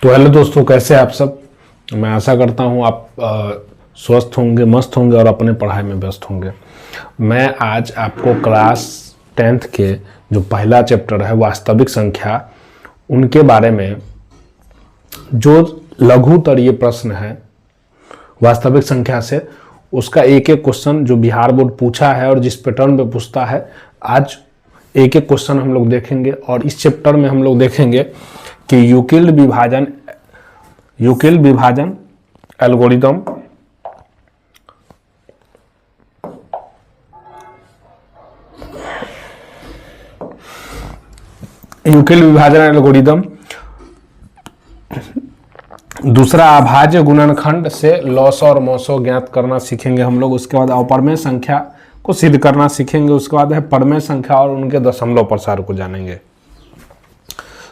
तो हेलो दोस्तों, कैसे आप सब। मैं आशा करता हूँ आप स्वस्थ होंगे, मस्त होंगे और अपने पढ़ाई में व्यस्त होंगे। मैं आज आपको क्लास 10th के जो पहला चैप्टर है वास्तविक संख्या, उनके बारे में जो लघुतरीय प्रश्न है वास्तविक संख्या से, उसका एक एक क्वेश्चन जो बिहार बोर्ड पूछा है और जिस पैटर्न पे पूछता है, आज एक एक क्वेश्चन हम लोग देखेंगे। और इस चैप्टर में हम लोग देखेंगे कि यूक्लिड विभाजन एल्गोरिदम, दूसरा अभाज्य गुणनखंड से लॉस और मौसो ज्ञात करना सीखेंगे हम लोग। उसके बाद अपरमेय संख्या को सिद्ध करना सीखेंगे। उसके बाद है परमेय संख्या और उनके दशमलव प्रसार को जानेंगे।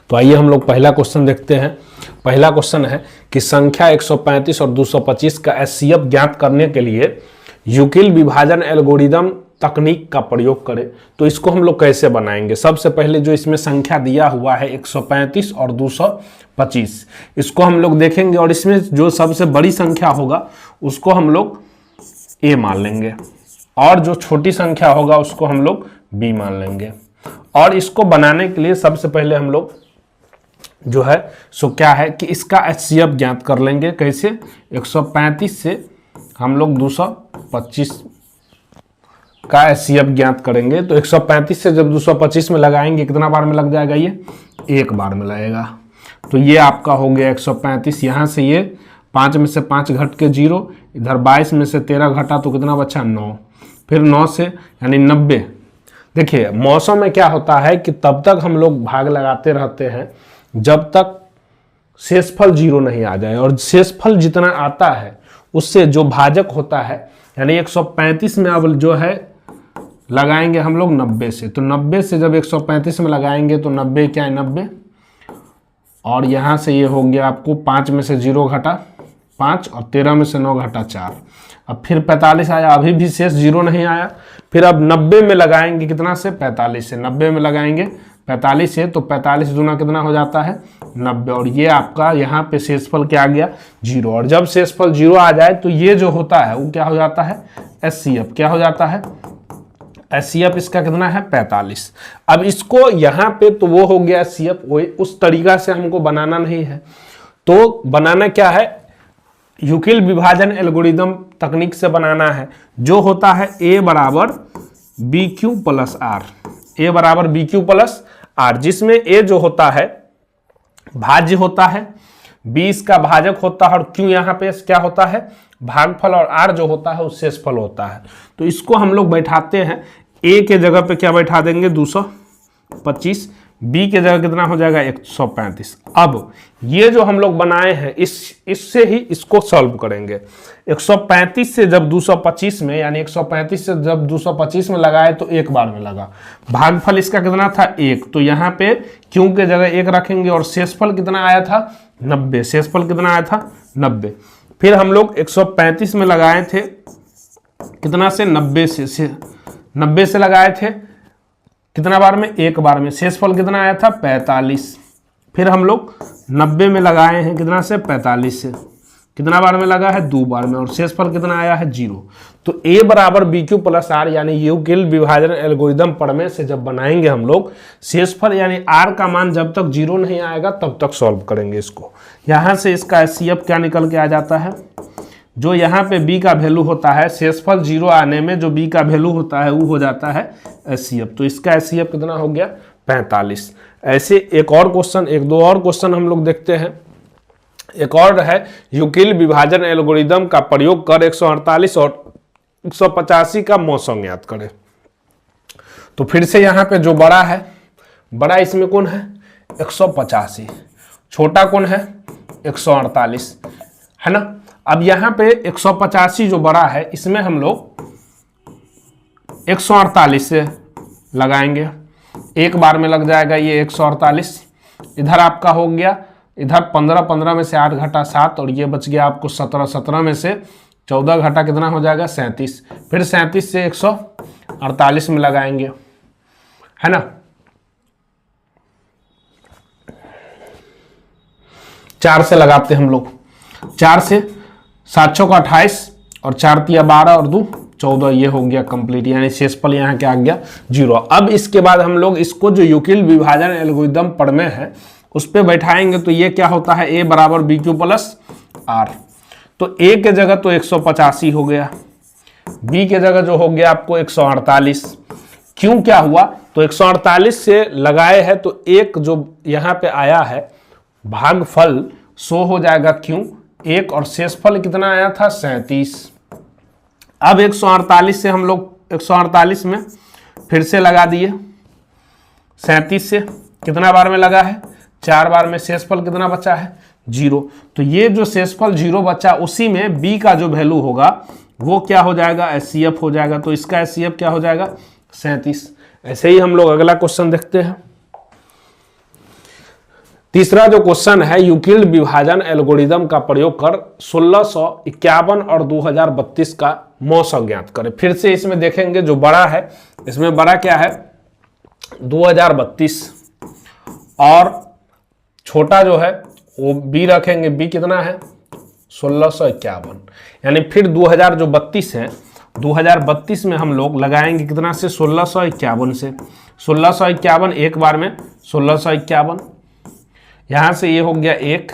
तो आइए हम लोग पहला क्वेश्चन देखते हैं। पहला क्वेश्चन है कि संख्या 135 और 225 का एचसीएफ ज्ञात करने के लिए यूक्लिड विभाजन एल्गोरिदम तकनीक का प्रयोग करें। तो इसको हम लोग कैसे बनाएंगे। सबसे पहले जो इसमें संख्या दिया हुआ है 135 और 225, इसको हम लोग देखेंगे और इसमें जो सबसे बड़ी संख्या होगा उसको हम लोग ए मान लेंगे और जो छोटी संख्या होगा उसको हम लोग बी मान लेंगे। और इसको बनाने के लिए सबसे पहले हम लोग जो है सो क्या है कि इसका एचसीएफ ज्ञात कर लेंगे। कैसे? 135 से हम लोग 225 का एचसीएफ ज्ञात करेंगे। तो 135 से जब 225 में लगाएंगे कितना बार में लग जाएगा? ये एक बार में लगेगा। तो ये आपका हो गया 135। यहाँ से ये 5 में से 5 घट के 0, इधर 22 में से 13 घटा तो कितना बचा? 9। फिर 9 से यानी 90। देखिए मौसम में क्या होता है कि तब तक हम लोग भाग लगाते रहते हैं जब तक शेषफल 0 नहीं आ जाए, और शेषफल जितना आता है उससे जो भाजक होता है, यानी 135 में अब जो है लगाएंगे हम लोग 90 से। तो 90 से जब 135 में लगाएंगे तो 90 क्या है? 90। और यहाँ से ये हो गया आपको 5 में से 0 घटा 5 और 13 में से 9 घटा 4। अब फिर 45 आया, अभी भी शेष 0 नहीं आया। फिर अब 90 में लगाएंगे कितना से? 45 से। 90 में लगाएंगे 45 से, तो 45 दूना कितना हो जाता है? 90। और ये आपका यहाँ पे शेषफल क्या आ गया? 0। और जब शेषफल 0 आ जाए तो ये जो होता है वो क्या हो जाता है? एचसीएफ। क्या हो जाता है? एचसीएफ इसका कितना है? 45। अब इसको यहाँ पे तो वो हो गया एचसीएफ, वो उस तरीका से हमको बनाना नहीं है। तो बनाना क्या है? यूक्लिड विभाजन एल्गोरिदम तकनीक से बनाना है, जो होता है ए बराबर बी क्यू प्लस आर। ए बराबर बी क्यू प्लस आर, जिसमें ए जो होता है भाज्य होता है, बी इसका भाजक होता है, और क्यू यहाँ पे क्या होता है? भागफल, और आर जो होता है वो शेषफल होता है। तो इसको हम लोग बैठाते हैं। ए के जगह पे क्या बैठा देंगे? 225। बी के जगह कितना हो जाएगा? 135। अब ये जो हम लोग बनाए हैं इससे ही इसको सॉल्व करेंगे। 135 से जब 225 में, यानी 135 से जब 225 में लगाए तो एक बार में लगा। भागफल इसका कितना था? 1। तो यहाँ पे क्यू के जगह 1 रखेंगे और शेषफल कितना आया था? 90। शेषफल कितना आया था? 90। फिर हम लोग 135 में लगाए थे कितना से? 90 से लगाए थे कितना बार में? एक बार में। शेषफल कितना आया था? 45। फिर हम लोग 90 में लगाए हैं कितना से? 45 से। कितना बार में लगा है? 2 बार में। और शेषफल कितना आया है? 0। तो ए बराबर बी क्यू प्लस आर, यानी यूक्लिड विभाजन एल्गोरिदम प्रमेय से जब बनाएंगे हम लोग, शेषफल यानी आर का मान जब तक 0 नहीं आएगा तब तक सॉल्व करेंगे इसको। यहाँ से इसका एचसीएफ क्या निकल के आ जाता है? जो यहाँ पे b का वैल्यू होता है, शेषफल 0 आने में जो b का वैल्यू होता है वो हो जाता है एचसीएफ। तो इसका एचसीएफ कितना हो गया? 45। ऐसे एक और क्वेश्चन, एक दो और क्वेश्चन हम लोग देखते हैं। एक और है यूक्लिड विभाजन एल्गोरिदम का प्रयोग कर 148 और 185 का मौसम ज्ञात करें। तो फिर से यहाँ पे जो बड़ा है, बड़ा इसमें कौन है? 185। छोटा कौन है? 148, है ना। अब यहाँ पे 185 जो बड़ा है, इसमें हम लोग 148 से लगाएंगे। एक बार में लग जाएगा ये 148। इधर आपका हो गया, इधर 15 में से 8 घटा 7, और ये बच गया आपको 17 में से 14 घटा कितना हो जाएगा? 37। फिर 37 से 148 में लगाएंगे, है ना। 4 से लगाते हैं हम लोग। 4 से 7 छक्का 28 और 4 तिया 12 और 2 14, ये हो गया कंप्लीट, यानी शेषफल यहाँ क्या आ गया 0। अब इसके बाद हम लोग इसको जो यूक्लिड विभाजन एल्गोरिदम प्रमेय है उस पर बैठाएंगे तो ये क्या होता है, a बराबर बी क्यू प्लस आर। तो a के जगह तो 185 हो गया, b के जगह जो हो गया आपको 148। क्यों क्या हुआ, तो 148 से लगाए हैं तो एक जो यहाँ पे आया है भागफल शो हो जाएगा, क्यों 1, और शेषफल कितना आया था 37। अब 148 से हम लोग 148 में फिर से लगा दिए, 37 से कितना बार में लगा है 4 बार में, शेषफल कितना बचा है 0। तो ये जो शेषफल 0 बचा उसी में b का जो वैल्यू होगा वो क्या हो जाएगा HCF हो जाएगा। तो इसका HCF क्या हो जाएगा 37। ऐसे ही हम लोग अगला क्वेश्चन देखते हैं। तीसरा जो क्वेश्चन है, यूक्लिड विभाजन एल्गोरिदम का प्रयोग कर 1651 और 2032 का मौसम ज्ञात करें। फिर से इसमें देखेंगे जो बड़ा है, इसमें बड़ा क्या है 2032 और छोटा जो है वो b रखेंगे, b कितना है 1651, यानी फिर 2000 जो 32 है 2032 में हम लोग लगाएंगे कितना से 1651 से। 1651 एक बार में 1651, यहाँ से ये हो गया 1,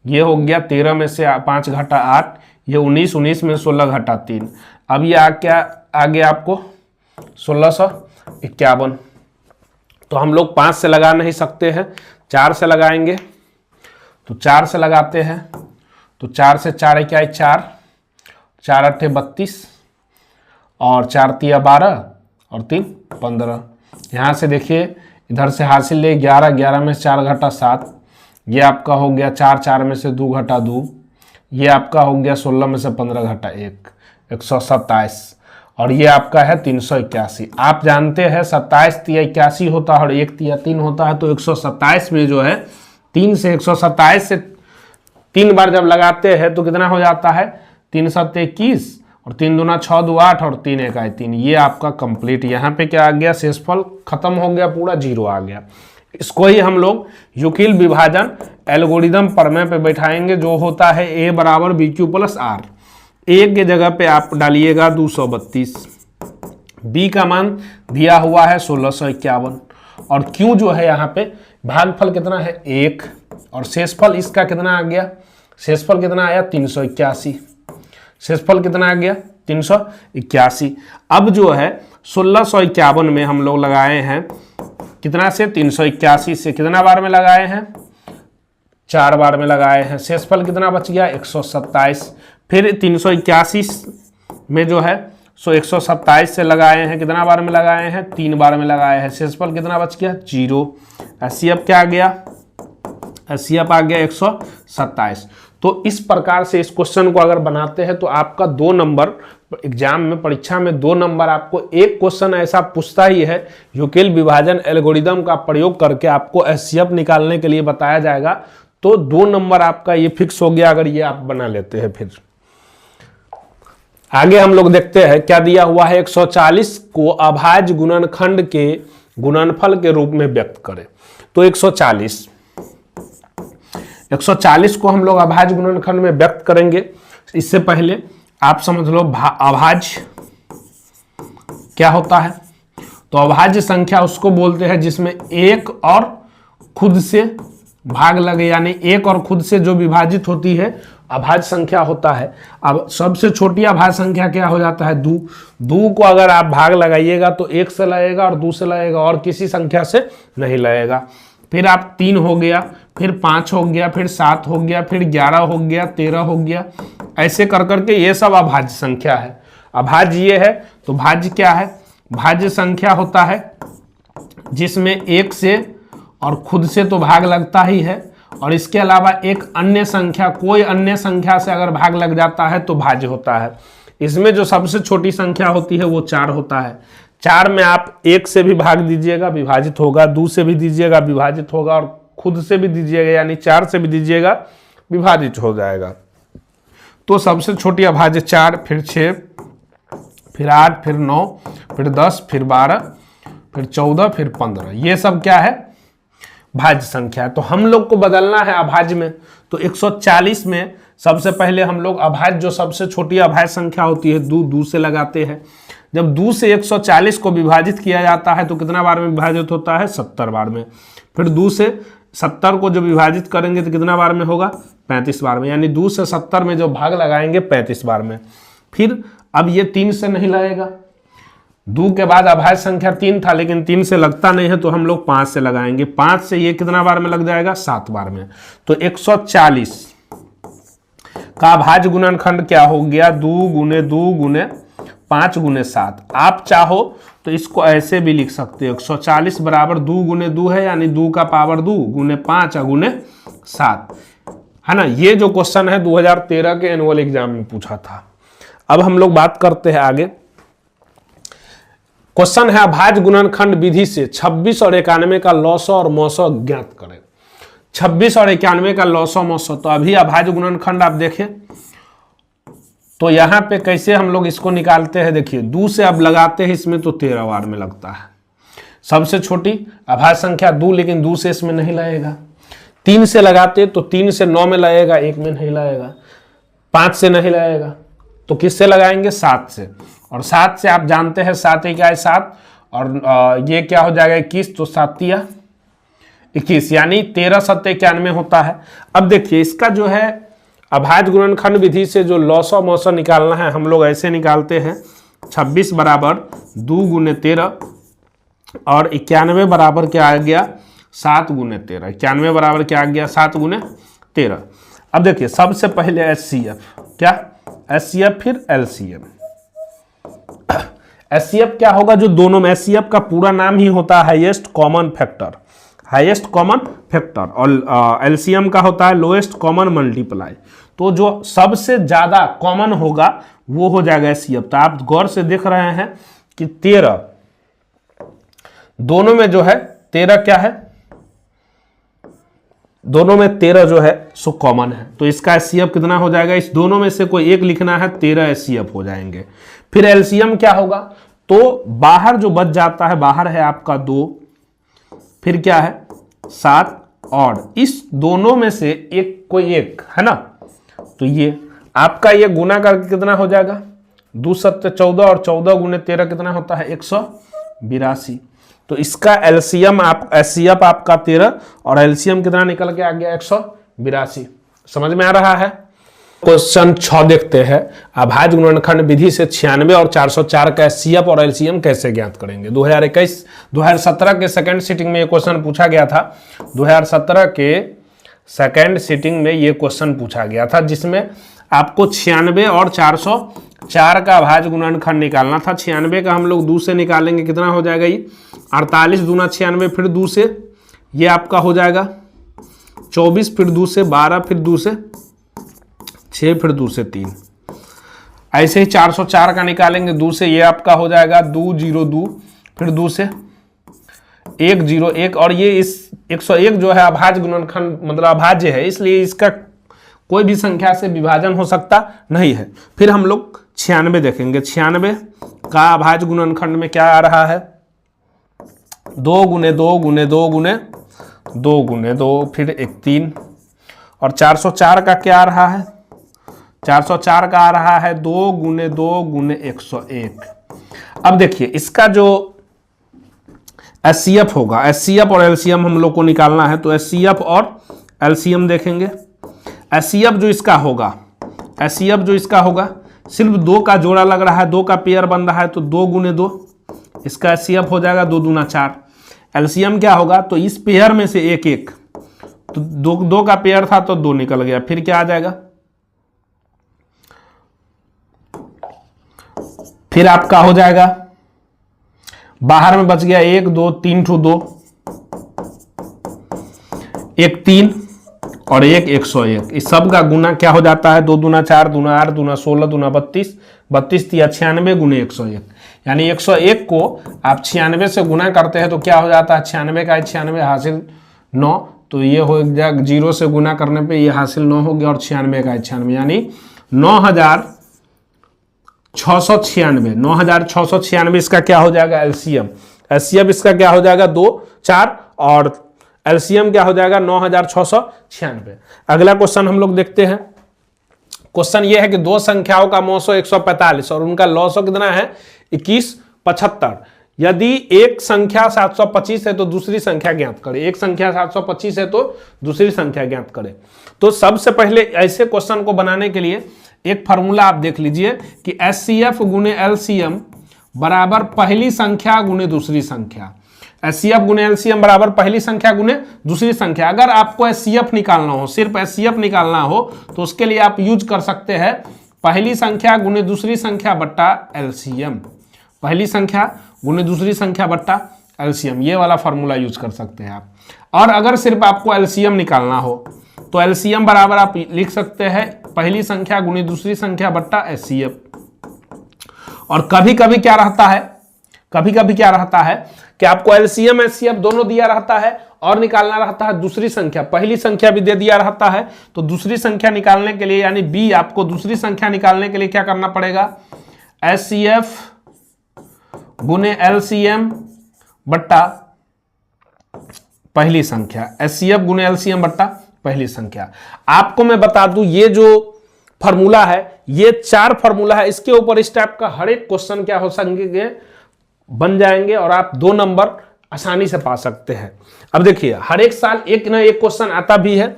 ये हो गया 13 में से 5 घटा 8, ये 19, 19 में 16 घटा 3। अब ये आ गया आपको 1651। तो हम लोग 5 से लगा नहीं सकते हैं, 4 से लगाएंगे। तो 4 से लगाते हैं तो 4 से 4 क्या है 4, 4 8 32 और 4 तिया 12 और 3 15। यहाँ से देखिए इधर से हासिल ले 11, 11 में 4 घटा 7, ये आपका हो गया 4, 4 में से 2 घटा 2, ये आपका हो गया 16 में से 15 घटा 1, 127, और ये आपका है 381। आप जानते हैं 27 तिया 81 होता है और 1 तिया 3 होता है, तो 127 में जो है 3 से 127 से 3 बार जब लगाते हैं तो कितना हो जाता है 3 7 21 और 3 दूना 6 2 8 और 3 1 3। ये आपका कंप्लीट, यहाँ पे क्या आ गया शेषफल खत्म हो गया, पूरा 0 आ गया। इसको ही हम लोग यूक्लिड विभाजन एल्गोरिदम प्रमेय पे बैठाएंगे, जो होता है a बराबर B Q plus R. a के जगह पे आप डालिएगा 232, b का मान दिया हुआ है 1651 और q जो है यहाँ पे भागफल कितना है 1 और शेषफल इसका कितना आ गया, शेषफल कितना आया 381। शेषफल कितना आ गया 381। अब जो है 1651 में हम लोग लगाए हैं कितना से 381 से कितना बार में लगाए हैं 4 बार में लगाए हैं। शेषफल कितना बच गया 127। फिर 381 में जो है 127 से लगाए हैं, कितना बार में लगाए हैं 3 बार में लगाए हैं। शेषफल कितना बच गया 0। HCF क्या आ गया, HCF आ गया 127। तो इस प्रकार से इस क्वेश्चन को अगर बनाते हैं तो आपका 2 नंबर एग्जाम में, परीक्षा में 2 नंबर आपको, एक क्वेश्चन ऐसा पूछता ही है यूक्लिड विभाजन एल्गोरिदम का प्रयोग करके आपको HCF निकालने के लिए बताया जाएगा। तो 2 नंबर आपका ये फिक्स हो गया अगर ये आप बना लेते हैं। फिर आगे हम लोग देखते हैं क्या दिया हुआ है, 140 को अभाज्य गुणनखंड के गुणनफल के रूप में व्यक्त करें। तो 140 को हम लोग अभाज्य गुणनखंड में व्यक्त करेंगे। इससे पहले आप समझ लो अभाज्य क्या होता है। तो अभाज्य संख्या उसको बोलते हैं जिसमें एक और खुद से भाग लगे, यानी एक और खुद से जो विभाजित होती है अभाज्य संख्या होता है। अब सबसे छोटी अभाज्य संख्या क्या हो जाता है 2। 2 को अगर आप भाग लगाइएगा तो 1 से लगेगा और 2 से लगेगा और किसी संख्या से नहीं लगेगा। फिर आप 3 हो गया, फिर 5 हो गया, फिर 7 हो गया, फिर 11 हो गया, 13 हो गया, ऐसे कर करके ये सब अभाज्य संख्या है। अभाज्य ये है, तो भाज्य क्या है, भाज्य संख्या होता है जिसमें एक से और खुद से तो भाग लगता ही है और इसके अलावा एक अन्य संख्या, कोई अन्य संख्या से अगर भाग लग जाता है तो भाज्य होता है। इसमें जो सबसे छोटी संख्या होती है वो 4 होता है। 4 में आप 1 से भी भाग दीजिएगा विभाजित होगा, 2 से भी दीजिएगा विभाजित होगा और खुद से भी दीजिएगा यानी 4 से भी दीजिएगा विभाजित हो जाएगा। तो सबसे छोटी अभाज्य 4, फिर 6, फिर 8, फिर 9, फिर 10, फिर 12, फिर 14, फिर 15, ये सब क्या है भाज्य संख्या है। तो हम लोग को बदलना है अभाज्य में। तो 140 में सबसे पहले हम लोग अभाज्य, जो सबसे छोटी अभाज्य संख्या होती है, दू से लगाते हैं। जब दू से 140 को विभाजित किया जाता है तो कितना बार में विभाजित होता है? 70 बार में। फिर दू से 70 को जब विभाजित करेंगे तो कितना बार में होगा? 35 बार में। यानी दू से 70 में जो भाग लगाएंगे 35 बार में। फिर अब ये 3 से नहीं लगेगा, दू के बाद अभाज्य संख्या 3 था, लेकिन 3 से लगता नहीं है तो हम लोग 5 से लगाएंगे। 5 से ये कितना बार में लग जाएगा? 7 बार में। तो 140 का अभाज्य गुणनखंड क्या हो गया? 2 गुने 2 गुने 5 गुने 7। आप चाहो तो इसको ऐसे भी लिख सकते हो, 140 बराबर 2 गुने 2 है, यानी 2 का पावर 2 गुने 5 गुने 7, है ना। ये जो क्वेश्चन है 2013 के एनुअल एग्जाम में पूछा था। अब हम लोग बात करते हैं आगे। क्वेश्चन है अभाज्य गुणनखंड विधि से 26 और 91 का लॉसो और मौसो ज्ञात करें। 26 और 91 का लॉसो मौसो। तो अभी अभाज्य गुणनखंड आप देखें तो यहां पे कैसे हम लोग इसको निकालते हैं। देखिए, 2 से अब लगाते हैं इसमें तो 13 बार में लगता है। सबसे छोटी अभाज्य संख्या 2, लेकिन 2 से इसमें नहीं लगेगा। 3 से लगाते तो 3 से 9 में लगेगा, 1 में नहीं लगेगा। 5 से नहीं लगेगा तो किससे लगाएंगे? 7 से। और 7 से आप जानते हैं 7 क्या है? 7 और ये क्या हो जाएगा? 21। तो 7 या 21, यानी 13 7 91 होता है। अब देखिए, इसका जो है अभाज्य गुणनखंड विधि से जो लॉसो मौसो निकालना है, हम लोग ऐसे निकालते हैं। 26 बराबर 2 गुने 13 और 91 बराबर क्या आ गया? 7 गुने 13। 91 बराबर क्या आ गया? 7 गुने 13। अब देखिए, सबसे पहले HCF, क्या HCF, फिर LCM। HCF क्या होगा? जो दोनों में, HCF का पूरा नाम ही होता है highest common factor, highest common factor, और LCM का होता है लोएस्ट कॉमन मल्टीप्लाई। तो जो सबसे ज्यादा कॉमन होगा वो हो जाएगा HCF। तो आप गौर से देख रहे हैं कि 13 दोनों में जो है 13 क्या है? दोनों में 13 जो है सो कॉमन है। तो इसका HCF कितना हो जाएगा? इस दोनों में से कोई एक लिखना है, 13 HCF हो जाएंगे। फिर LCM क्या होगा? तो बाहर जो बच जाता है, बाहर है आपका 2, फिर क्या है 7, और इस दोनों में से एक कोई एक है ना। तो ये आपका ये गुना करके कितना हो जाएगा? 2 7 14 और 14 गुने 13 कितना होता है? 182। तो इसका LCM HCF आपका 13 और LCM कितना निकल के आ गया? 182। समझ में आ रहा है? क्वेश्चन 6 देखते हैं। अभाज्य गुणनखंड विधि से 96 और 404 का HCF और LCM कैसे ज्ञात करेंगे। 2017 के सेकंड सीटिंग में ये क्वेश्चन पूछा गया था। 2017 के सेकंड सीटिंग में ये क्वेश्चन पूछा गया था, जिसमें आपको 96 और 404 का अभाज्य गुणनखंड निकालना था। 96 का हम लोग 2 से निकालेंगे, कितना हो जाएगा? ये 48 दूना 96, फिर 2 से ये आपका हो जाएगा 24, फिर 2 से 12, फिर 2 से 6, फिर 2 से 3। ऐसे ही 404 का निकालेंगे 2 से, ये आपका हो जाएगा 2 0 2, फिर 2 से 1 0 1। और ये इस 101 जो है अभाज्य गुणनखंड मतलब अभाज्य है, इसलिए इसका कोई भी संख्या से विभाजन हो सकता नहीं है। फिर हम लोग 96 देखेंगे। 96 का अभाज्य गुणनखंड में क्या आ रहा है? 2 गुने 2 गुने 2 गुने 2 गुने 2, फिर 1 3। और 404 का क्या आ रहा है? 404 का आ रहा है 2 गुने 2 गुने 101। अब देखिए, इसका जो HCF होगा, HCF और LCM हम लोग को निकालना है। तो HCF और LCM देखेंगे। HCF जो इसका होगा, HCF जो इसका होगा, सिर्फ 2 का जोड़ा लग रहा है, 2 का पेयर बन रहा है, तो 2 गुने 2 इसका HCF हो जाएगा 2 दूना 4। LCM क्या होगा? तो इस पेयर में से एक एक, तो 2 का पेयर था तो 2 निकल गया, फिर क्या आ जाएगा? फिर आपका हो जाएगा, बाहर में बच गया 1 2 3 ठो 2, 1 3 और 1 101। इस सब का गुना क्या हो जाता है? 2 दूना 4 दूना 8 दूना 16 दूना 32, 32 या 96 गुने 101। यानी 101 को आप 96 से गुना करते हैं तो क्या हो जाता है? 96 का 96 हासिल 9, तो ये हो गया 0 से गुना करने पे ये हासिल 9 हो गया, और 96 का 96 यानी 9696। 9696 इसका क्या हो जाएगा? LCM। HCF इसका क्या हो जाएगा? 2 4, और एलसीएम क्या हो जाएगा 9696। अगला क्वेश्चन हम लोग देखते हैं। क्वेश्चन ये है कि दो संख्याओं का मौसो 145 और उनका लॉसो कितना है 2175। यदि एक संख्या 725 है तो दूसरी संख्या ज्ञात करें। एक संख्या 725 है तो दूसरी संख्या ज्ञात करें। तो सबसे पहले ऐसे क्वेश्चन को बनाने के लिए एक फार्मूला आप देख लीजिए कि एचसीएफ गुने एलसीएम बराबर पहली संख्या गुने दूसरी संख्या। एचसीएफ गुने एलसीएम बराबर पहली संख्या गुने दूसरी संख्या। अगर आपको एचसीएफ निकालना हो, सिर्फ एचसीएफ निकालना हो, तो उसके लिए आप यूज कर सकते हैं पहली संख्या गुने दूसरी संख्या बट्टा एलसीएम। पहली संख्या गुने दूसरी संख्या बट्टा एलसीएम, ये वाला फॉर्मूला यूज कर सकते हैं आप। और अगर सिर्फ आपको एलसीएम निकालना हो तो एलसीएम बराबर आप लिख सकते हैं पहली संख्या गुने दूसरी संख्या बट्टा एचसीएफ। और कभी कभी क्या रहता है कि आपको एलसीएम एचसीएफ दोनों दिया रहता है और निकालना रहता है दूसरी संख्या। पहली संख्या भी दे दिया रहता है, तो दूसरी संख्या निकालने के लिए यानी बी, आपको दूसरी संख्या निकालने के लिए क्या करना पड़ेगा, एचसीएफ गुने एलसीएम बट्टा पहली संख्या। एचसीएफ गुने एलसीएम बट्टा पहली संख्या। आपको मैं बता दूं ये जो फॉर्मूला है, ये 4 फॉर्मूला है, इसके ऊपर इस टाइप का हर एक क्वेश्चन क्या हो सकेंगे, बन जाएंगे और आप 2 नंबर आसानी से पा सकते हैं। अब देखिए हर एक साल एक ना एक क्वेश्चन आता भी है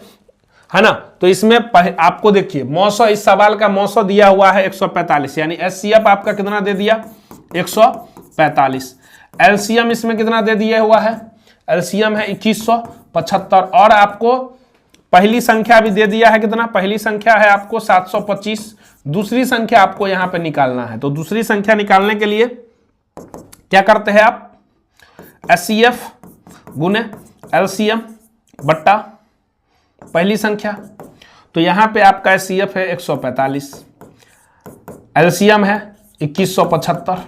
ना। तो इसमें आपको देखिए मौसो, इस सवाल का मौसो दिया हुआ है 145, यानी एचसीएफ आपका कितना दे दिया 145। एलसीएम इसमें कितना दे दिया हुआ है, एलसीएम है 2175। और आपको पहली संख्या भी दे दिया है कितना, पहली संख्या है आपको 725। दूसरी संख्या आपको यहां पे निकालना है। तो दूसरी संख्या निकालने के लिए क्या करते हैं आप, एचसीएफ गुने एलसीएम बट्टा पहली संख्या। तो यहां पे आपका एचसीएफ है 145, एलसीएम है 2175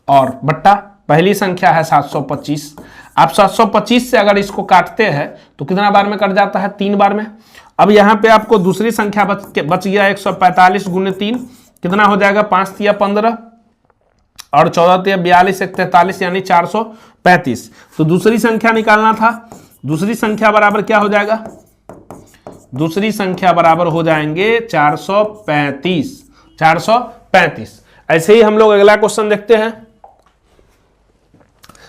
और बट्टा पहली संख्या है 725। आप 725 से अगर इसको काटते हैं तो कितना बार में कट जाता है, 3 बार में। अब यहां पे आपको दूसरी संख्या बच गया 145 गुने 3, कितना हो जाएगा, 5 तिया 15 और 14 तिया 42, 1 43 यानी 435। तो दूसरी संख्या निकालना था। दूसरी संख्या बराबर क्या हो जाएगा, दूसरी संख्या बराबर हो जाएंगे 435। ऐसे ही हम लोग अगला क्वेश्चन देखते हैं।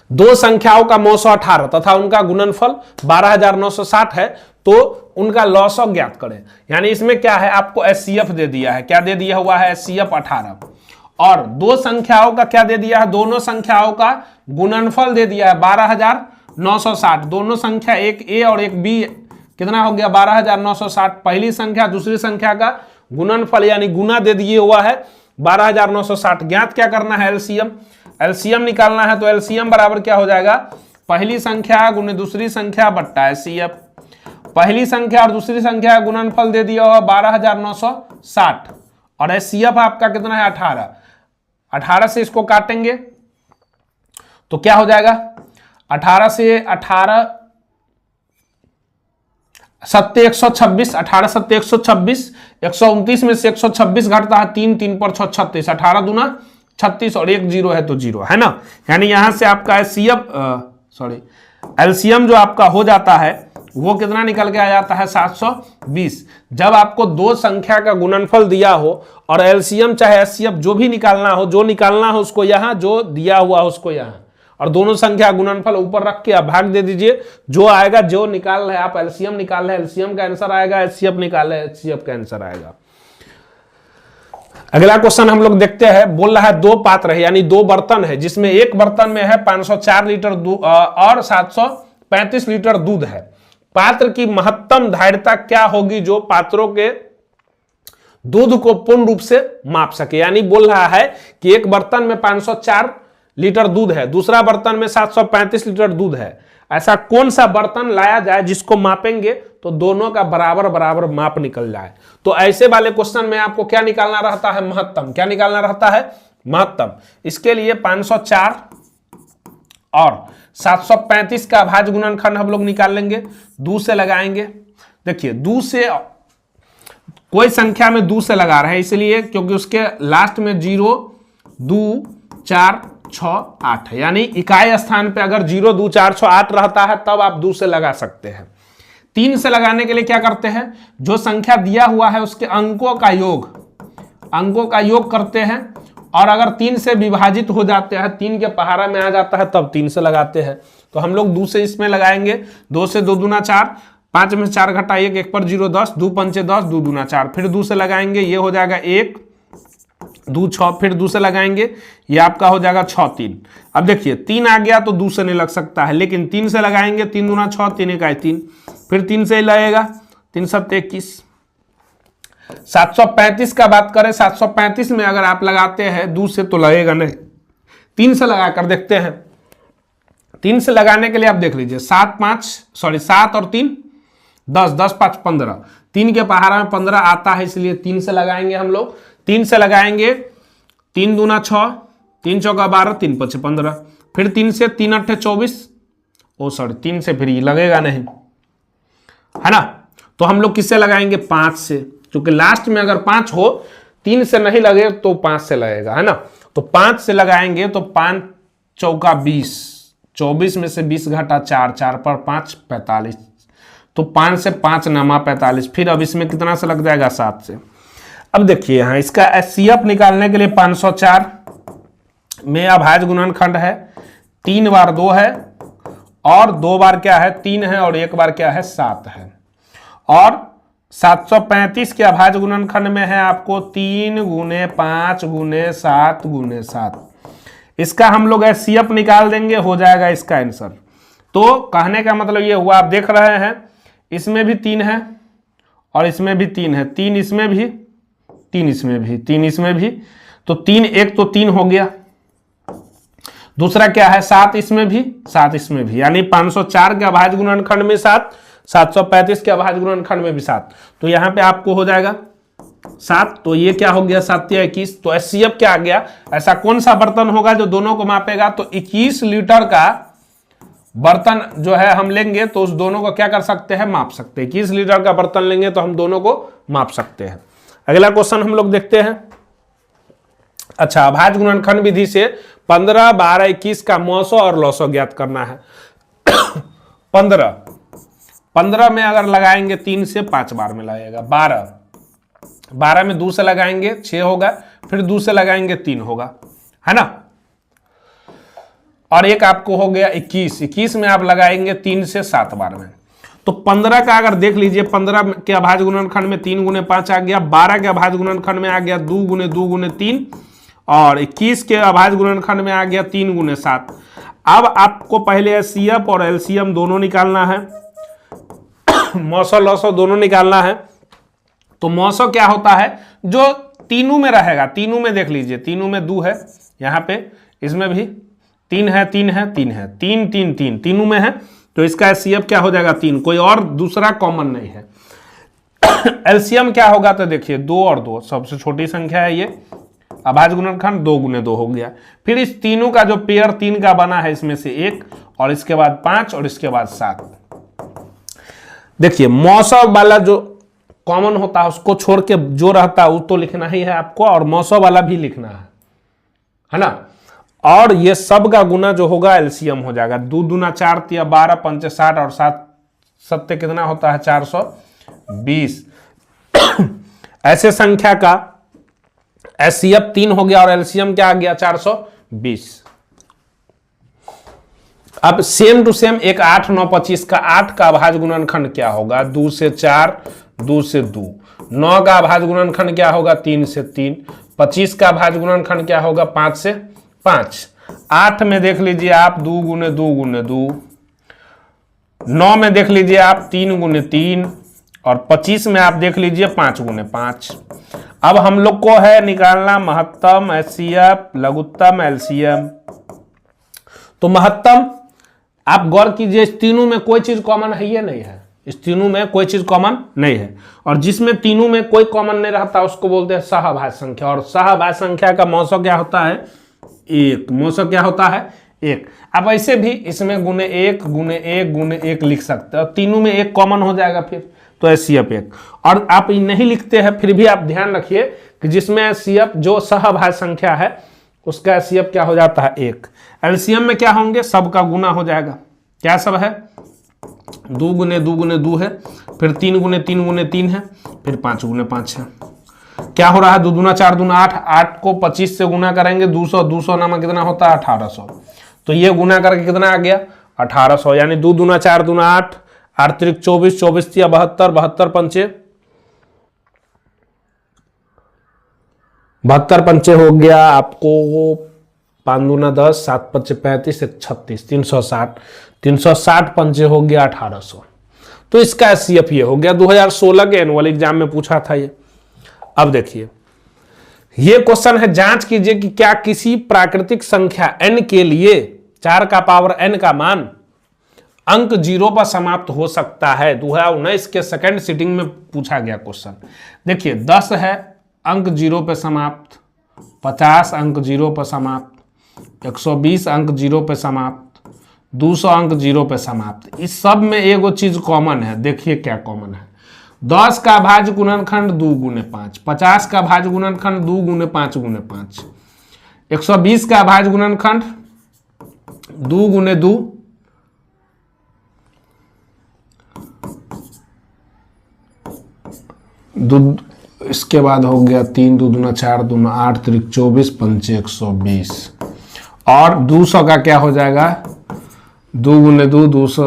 दो संख्याओं का मौसो 18 तथा उनका गुणनफल 12960 है, तो उनका लॉसो ज्ञात करें। यानी इसमें क्या है, आपको एचसीएफ दे दिया है, क्या दे दिया हुआ है, एचसीएफ 18। और दो संख्याओं का क्या दे दिया है, दोनों संख्याओं का गुणनफल दे दिया है 12960। दोनों संख्या, एक ए और एक बी, कितना हो गया 12960। पहली संख्या दूसरी संख्या का गुणनफल यानी गुना दे दिए हुआ है 12960। ज्ञात क्या करना है, एलसीएम। एलसीएम निकालना है, तो एलसीएम बराबर क्या हो जाएगा, पहली संख्या गुने दूसरी संख्या बट्टा एचसीएफ। पहली संख्या और दूसरी संख्या गुणनफल दे दिया हुआ 12960 और एचसीएफ आपका कितना है 18। 18 से इसको काटेंगे तो क्या हो जाएगा, 18 से 18 सत्ते 126, 18 सत्ते 126, 129 में से 126 घटता है 3, 3 पर 6 36, 18 दूना 36 और 1 0 है तो 0 है ना। यानी यहां से आपका एलसीएम जो आपका हो जाता है वो कितना निकल के आ जाता है 720। जब आपको दो संख्या का गुणनफल दिया हो और एलसीएम चाहे एचसीएफ जो भी निकालना हो, जो निकालना हो उसको यहां, जो दिया हुआ उसको यहां, और दोनों संख्या गुणनफल ऊपर रख के आप भाग दे दीजिए। जो आएगा, जो निकाल रहे हैं आप, एलसीएम निकाल रहे हैं एलसीएम का आंसर आएगा, एचसीएफ निकाल रहे हैं एचसीएफ का आंसर आएगा। अगला क्वेश्चन हम लोग देखते हैं। बोल रहा है दो पात्र है यानी दो बर्तन है, जिसमें एक बर्तन में है 504 लीटर और 735 लीटर दूध है। पात्र की महत्तम धारिता क्या होगी जो पात्रों के दूध को पूर्ण रूप से माप सके। यानी बोल रहा है कि एक बर्तन में 504 लीटर दूध है, दूसरा बर्तन में 735 लीटर दूध है। ऐसा कौन सा बर्तन लाया जाए जिसको मापेंगे तो दोनों का बराबर बराबर माप निकल जाए। तो ऐसे वाले क्वेश्चन में आपको क्या निकालना रहता है, महत्तम। क्या निकालना रहता है, महत्तम। इसके लिए 504 और 735 का भाज्य गुणनखंड हम लोग निकाल लेंगे, 2 से लगाएंगे। देखिए 2 से, कोई संख्या में 2 से लगा रहे हैं इसलिए क्योंकि उसके लास्ट में 0, 2, 4 6 8 है, यानी इकाई स्थान पे अगर 0 2 4 6 8 रहता है तब आप 2 से लगा सकते हैं। 3 से लगाने के लिए क्या करते हैं, जो संख्या दिया हुआ है उसके अंकों का योग करते हैं, और अगर 3 से विभाजित हो जाते हैं, 3 के पहाड़ा में आ जाता है तब 3 से लगाते हैं। तो हम लोग 2 से इसमें लगाएंगे, 2 से 2 दूना 4, 5 में 4 घटा 1, 1 पर 0 10, 2 पंचे 10, 2 दूना 4, फिर 2 से लगाएंगे, ये हो जाएगा 1 2 6, फिर 2 से लगाएंगे, ये आपका हो जाएगा 6 3। अब देखिए 3 आ गया तो 2 से नहीं लग सकता है, लेकिन 3 से लगाएंगे, 3 दूना 6, 3 1 3, फिर 3 से लगेगा, 3 7 21। 735 का बात करें, 735 में अगर आप लगाते हैं 2 से तो लगेगा नहीं, 3 से लगा कर देखते हैं। 3 से लगाने के लिए आप देख लीजिए, 7 और 3 10, 10 5 15, 3 के पहाड़ा में 15 आता है, इसलिए 3 से लगाएंगे हम लोग। 3 से लगाएंगे, 3 दूना 6, 3 चौका 12, 3 5 15, फिर 3 से 3 8 24, 3 से फिर ये लगेगा नहीं, है ना। तो हम लोग किससे लगाएंगे, 5 से, क्योंकि लास्ट में अगर 5 हो, 3 से नहीं लगे तो 5 से लगेगा, है ना। तो 5 से लगाएंगे तो 5 चौका 20, 24 में से 20 घटा 4, 4 पर 5 45, तो 5 से 5 नमा 45, फिर अब इसमें कितना से लग जाएगा, 7 से। अब देखिए यहाँ इसका एचसीएफ निकालने के लिए 504 में अभाज्य गुणनखंड है, 3 बार 2 है, और 2 बार क्या है, 3 है, और 1 बार क्या है, 7 है। और 735 के अभाज्य गुणनखंड में है आपको 3 गुने 5 गुने 7 गुने 7। इसका हम लोग एचसीएफ निकाल देंगे, हो जाएगा इसका आंसर। तो कहने का मतलब ये हुआ, आप देख रहे हैं इसमें भी 3 है और इसमें भी 3 है, 3 इसमें भी, 3 इसमें भी, 3 इसमें भी, तो 3 एक तो 3 हो गया। दूसरा क्या है, 7 इसमें भी, 7 इसमें भी, यानी 504 के अभाज्य गुणनखंड में 7, 735 के अभाज्य गुणनखंड में भी 7, तो यहाँ पे आपको हो जाएगा 7। तो ये क्या हो गया, 7 या 21। तो एचसीएफ क्या आ गया, ऐसा कौन सा बर्तन होगा जो दोनों को मापेगा, तो 21 लीटर का बर्तन जो है हम लेंगे तो उस दोनों को क्या कर सकते हैं, माप सकते हैं। 21 लीटर का बर्तन लेंगे तो हम दोनों को माप सकते हैं। अगला क्वेश्चन हम लोग देखते हैं। अच्छा, अभाज्य गुणनखंड विधि से 15 12 21 का मौसो और लौसो ज्ञात करना है। 15 में अगर लगाएंगे 3 से 5 बार में लगेगा। 12 में 2 से लगाएंगे 6 होगा, फिर 2 से लगाएंगे 3 होगा, है ना। और एक आपको हो गया 21 में आप लगाएंगे 3 से 7 बार में। तो 15 का अगर देख लीजिए, 15 के अभाज्य गुणनखंड में 3 गुने 5 आ गया, 12 के अभाज्य गुणनखंड में आ गया 2 गुने 2 गुने 3, और 21 के अभाज्य गुणनखंड में आ गया 3 गुने 7। अब आपको पहले एचसीएफ और एलसीएम दोनों निकालना है, मौसो लौसो दोनों निकालना है। तो मौसो क्या होता है, जो तीनों में रहेगा, तीनों में देख लीजिए, तीनों में 2 है, यहाँ पे इसमें भी 3 है, 3 है, 3 है, 3 3 3 तीनों में है, तो इसका एचसीएफ क्या हो जाएगा, 3, कोई और दूसरा कॉमन नहीं है। एलसीएम क्या होगा, तो देखिए 2 और 2 सबसे छोटी संख्या है, ये अभाज्य गुणनखंड 2 गुने 2 हो गया। फिर इस तीनों का जो पेयर 3 का बना है, इसमें से 1, और इसके बाद 5, और इसके बाद 7। देखिए मौसम वाला जो कॉमन होता है उसको छोड़ के जो रहता है वो तो लिखना ही है आपको, और मौसम वाला भी लिखना है ना। और ये सब का गुना जो होगा एलसीएम हो जाएगा। 2 दूना 4 तिया 12, 5 60, और 7 सत्य कितना होता है, 420। ऐसे संख्या का एचसीएफ 3 हो गया और एलसीएम क्या आ गया, 420। अब सेम टू सेम एक 8 9 25 का 8 का अभाज्य गुणनखंड क्या होगा, 2 से 4, 2 से 2। 9 का अभाज्य गुणनखंड क्या होगा, 3 से 3। 25 का अभाज्य गुणनखंड क्या होगा, 5 से 5। 8 में देख लीजिए आप 2 गुने 2 गुने 2। 9 में देख लीजिए आप 3 गुने 3, और 25 में आप देख लीजिए 5 गुने 5। अब हम लोग को है निकालना महत्तम एचसीएफ, लघुत्तम एलसीएम। तो महत्तम आप गौर कीजिए, इस तीनों में कोई चीज कॉमन है ये नहीं है, इस तीनों में कोई चीज कॉमन नहीं है, और जिसमें तीनों में कोई कॉमन नहीं रहता उसको बोलते हैं सहभाज्य संख्या। और सहभाज्य संख्या का मौसो क्या होता है, 1। मौसो क्या होता है, 1। अब ऐसे भी इसमें गुने 1 गुने 1 गुने 1 लिख सकते हैं, और तीनों में 1 कॉमन हो जाएगा फिर, तो एचसीएफ 1। और आप नहीं लिखते हैं फिर भी आप ध्यान रखिए कि जिसमें एचसीएफ जो सहभाज्य संख्या है उसका एचसीएफ क्या हो जाता है 1। एलसीएम में क्या होंगे, सब का गुना हो जाएगा। क्या सब है, 2 गुने 2 गुने 2 है, फिर 3 गुने 3 गुने 3 है, फिर 5 गुने 5 है। क्या हो रहा है, 2 दूना 4 दूना 8, 8 को 25 से गुना करेंगे 200, 200 नामा कितना होता है 1800। तो ये गुना करके कितना आ गया 1800, यानी 2 दूना 4 दूना 8, 8 त्रिक 24, 24 तिया 72, 72 पंचे 72 पंचे हो गया आपको 5 दूना 10, 7 पंचे 35, 1 36, 360, 360 पंचे हो गया 1800। तो इसका एचसीएफ ये हो गया। 2016 के एनुअल एग्जाम में पूछा था ये। अब देखिए ये क्वेश्चन है, जांच कीजिए कि क्या किसी प्राकृतिक संख्या n के लिए 4 का पावर n का मान अंक 0 पर समाप्त हो सकता है। 2019 के सेकंड सिटिंग में पूछा गया क्वेश्चन। देखिए 10 है अंक 0 पे समाप्त, 50 अंक 0 पर समाप्त, 120 अंक 0 पे समाप्त, 200 अंक 0 पे समाप्त। इस सब में एगो चीज कॉमन है। देखिए क्या कॉमन है, 10 का भाज्य गुणनखंड 2 गुने 5, 50 का भाज्य गुणनखंड 2 गुने 5 गुने 5, 120 का भाज्य गुणनखंड 2 गुने 2, इसके बाद हो गया 3 2 दूना 4 दूना 8 त्रिक 24 पंचे 120, और 200 का क्या हो जाएगा 2 गुने 2, 200,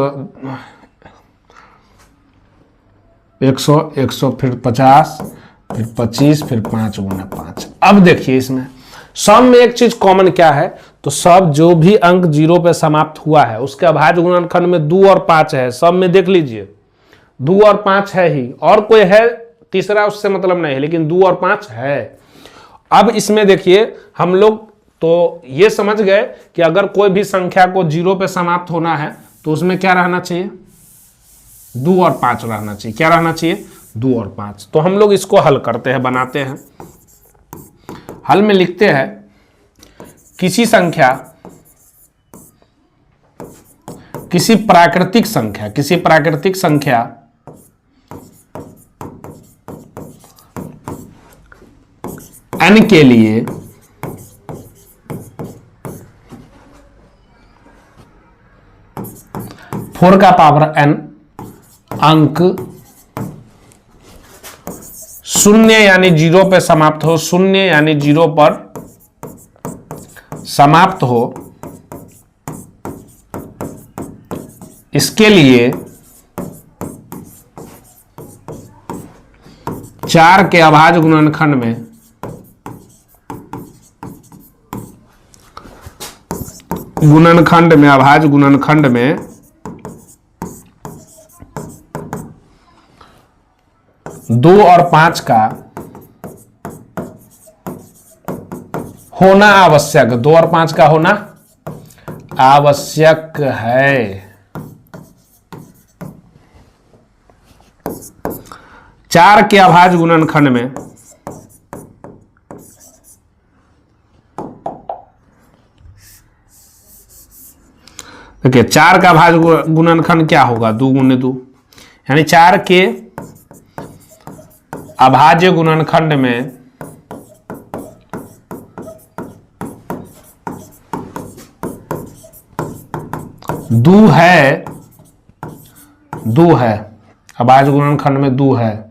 100, 100 फिर 50, फिर 25, फिर 5 गुना 5। अब देखिए इसमें सम में एक चीज कॉमन क्या है, तो सब जो भी अंक 0 पे समाप्त हुआ है उसके अभाज्य गुणनखंड में 2 और 5 है। सब में देख लीजिए 2 और 5 है ही, और कोई है तीसरा उससे मतलब नहीं है, लेकिन 2 और 5 है। अब इसमें देखिए हम लोग तो ये समझ गए कि अगर कोई भी संख्या को 0 पे समाप्त होना है तो उसमें क्या रहना चाहिए, 2 और 5 रहना चाहिए। क्या रहना चाहिए, 2 और 5। तो हम लोग इसको हल करते हैं, बनाते हैं। हल में लिखते हैं किसी संख्या, किसी प्राकृतिक संख्या n के लिए फोर का पावर n अंक 0 यानी 0 पे समाप्त हो, 0 यानी 0 पर समाप्त हो, इसके लिए 4 के अभाज्य गुणनखंड में अभाज्य गुणनखंड में 2 और 5 का होना आवश्यक, 2 और 5 का होना आवश्यक है। चार के अभाज्य गुणनखंड में देखिए 4 का भाज्य गुणनखंड क्या होगा, 2 गुने 2, यानी 4 के अभाज्य गुणनखंड में 2 है, 2 है, अभाज्य गुणनखंड में 2 है।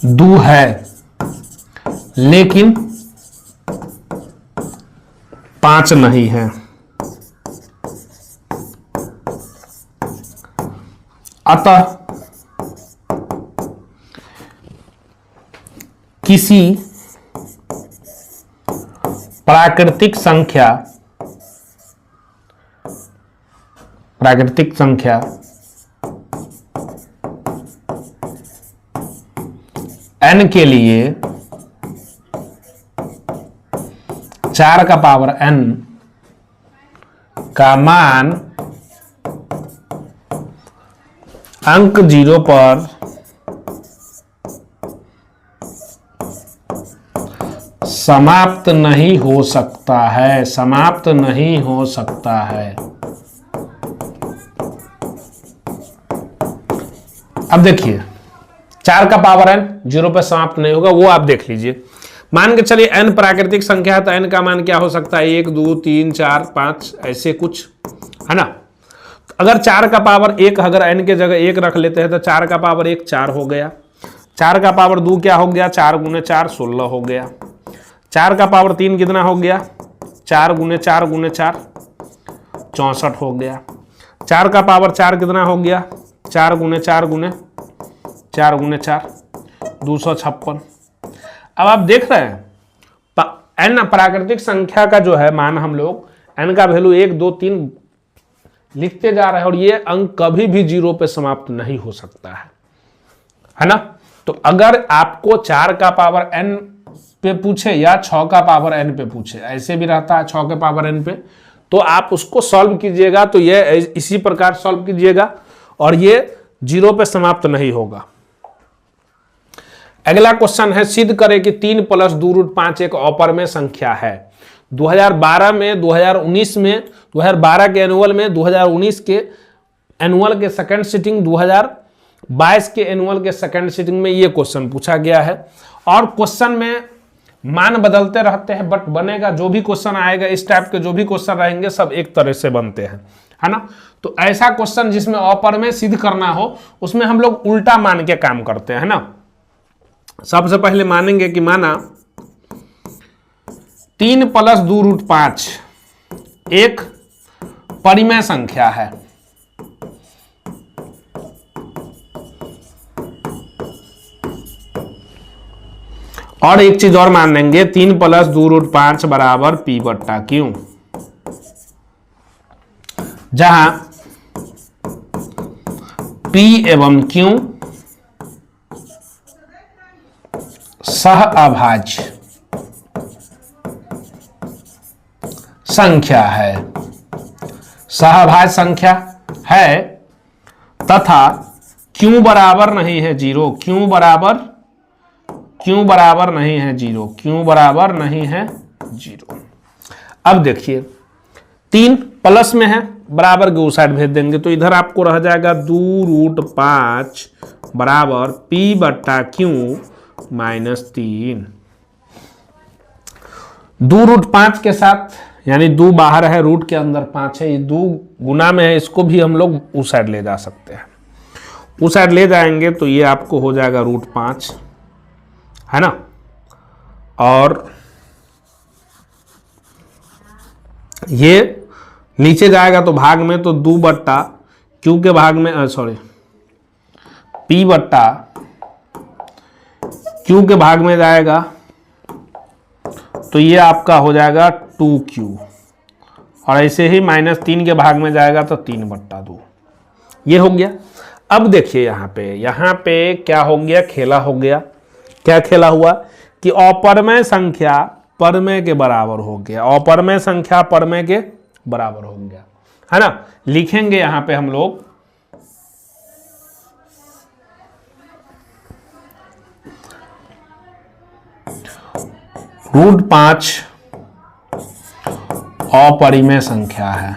दो है लेकिन 5 नहीं है। अतः किसी प्राकृतिक संख्या n के लिए 4 का पावर n का मान अंक 0 पर समाप्त नहीं हो सकता है, समाप्त नहीं हो सकता है। अब देखिए 4 का पावर n 0 पे समाप्त नहीं होगा, वो आप देख लीजिए। मान के चलिए n प्राकृतिक संख्या है तो n का मान क्या हो सकता है, 1 2 3 4 5 ऐसे कुछ, है ना। अगर 4 का पावर 1 अगर n के जगह 1 रख लेते हैं तो 4 का पावर 1 4 हो गया, 4 का पावर 2 क्या हो गया, 4 गुने 4 16 हो गया, 4 का पावर 3 कितना हो गया, 4 गुने 4 गुने 4 64 हो गया, 4 का पावर 4 कितना हो गया, 4 गुने 4 गुने 4 गुने 4 256। अब आप देख रहे हैं n प्राकृतिक संख्या का जो है मान हम लोग n का वैल्यू 1 2 3 लिखते जा रहे हैं और ये अंक कभी भी 0 पे समाप्त नहीं हो सकता है ना। तो अगर आपको 4 का पावर n पे पूछे या 6 का पावर n पे पूछे, ऐसे भी रहता है 6 के पावर n पे, तो आप उसको सॉल्व कीजिएगा तो ये इसी प्रकार सॉल्व कीजिएगा और ये 0 पे समाप्त नहीं होगा। अगला क्वेश्चन है, सिद्ध करें कि 3 + 2√5 एक अपरिमेय संख्या है। 2012 में, 2019 में, 2012 के एनुअल में, 2019 के एनुअल के सेकंड सिटिंग, 2022 के एनुअल के सेकंड सिटिंग में ये क्वेश्चन पूछा गया है। और क्वेश्चन में मान बदलते रहते हैं बट बनेगा, जो भी क्वेश्चन आएगा इस टाइप के जो भी क्वेश्चन रहेंगे सब एक तरह से बनते हैं, है ना। तो ऐसा क्वेश्चन जिसमें अपरिमेय सिद्ध करना हो उसमें हम लोग उल्टा मान के काम करते हैं ना। सबसे पहले मानेंगे कि माना 3 + 2√5 एक परिमेय संख्या है। और एक चीज और मान लेंगे, 3 + 2√5 बराबर p/q, जहां p एवं q सहअभाज्य संख्या है, सहअभाज्य संख्या है तथा q बराबर नहीं है 0, q बराबर नहीं है 0, q बराबर नहीं है 0। अब देखिए 3 प्लस में है, बराबर के उस साइड भेज देंगे तो इधर आपको रह जाएगा 2√5 बराबर p/q -3। 2√5 के साथ यानी 2 बाहर है, रूट के अंदर 5 है, ये 2 गुना में है, इसको भी हम लोग उस साइड ले जा सकते हैं। उस साइड ले जाएंगे तो ये आपको हो जाएगा √5, है ना। और ये नीचे जाएगा तो भाग में तो 2/q के भाग में p/q के भाग में जाएगा तो ये आपका हो जाएगा 2q, और ऐसे ही -3 के भाग में जाएगा तो 3/2, ये हो गया। अब देखिए यहाँ पे क्या हो गया, खेला हो गया। क्या खेला हुआ कि अपरिमेय संख्या परिमेय के बराबर हो गया, अपरिमेय संख्या परिमेय के बराबर हो गया, है ना। लिखेंगे यहाँ पे हम लोग √5 अपरिमेय संख्या है,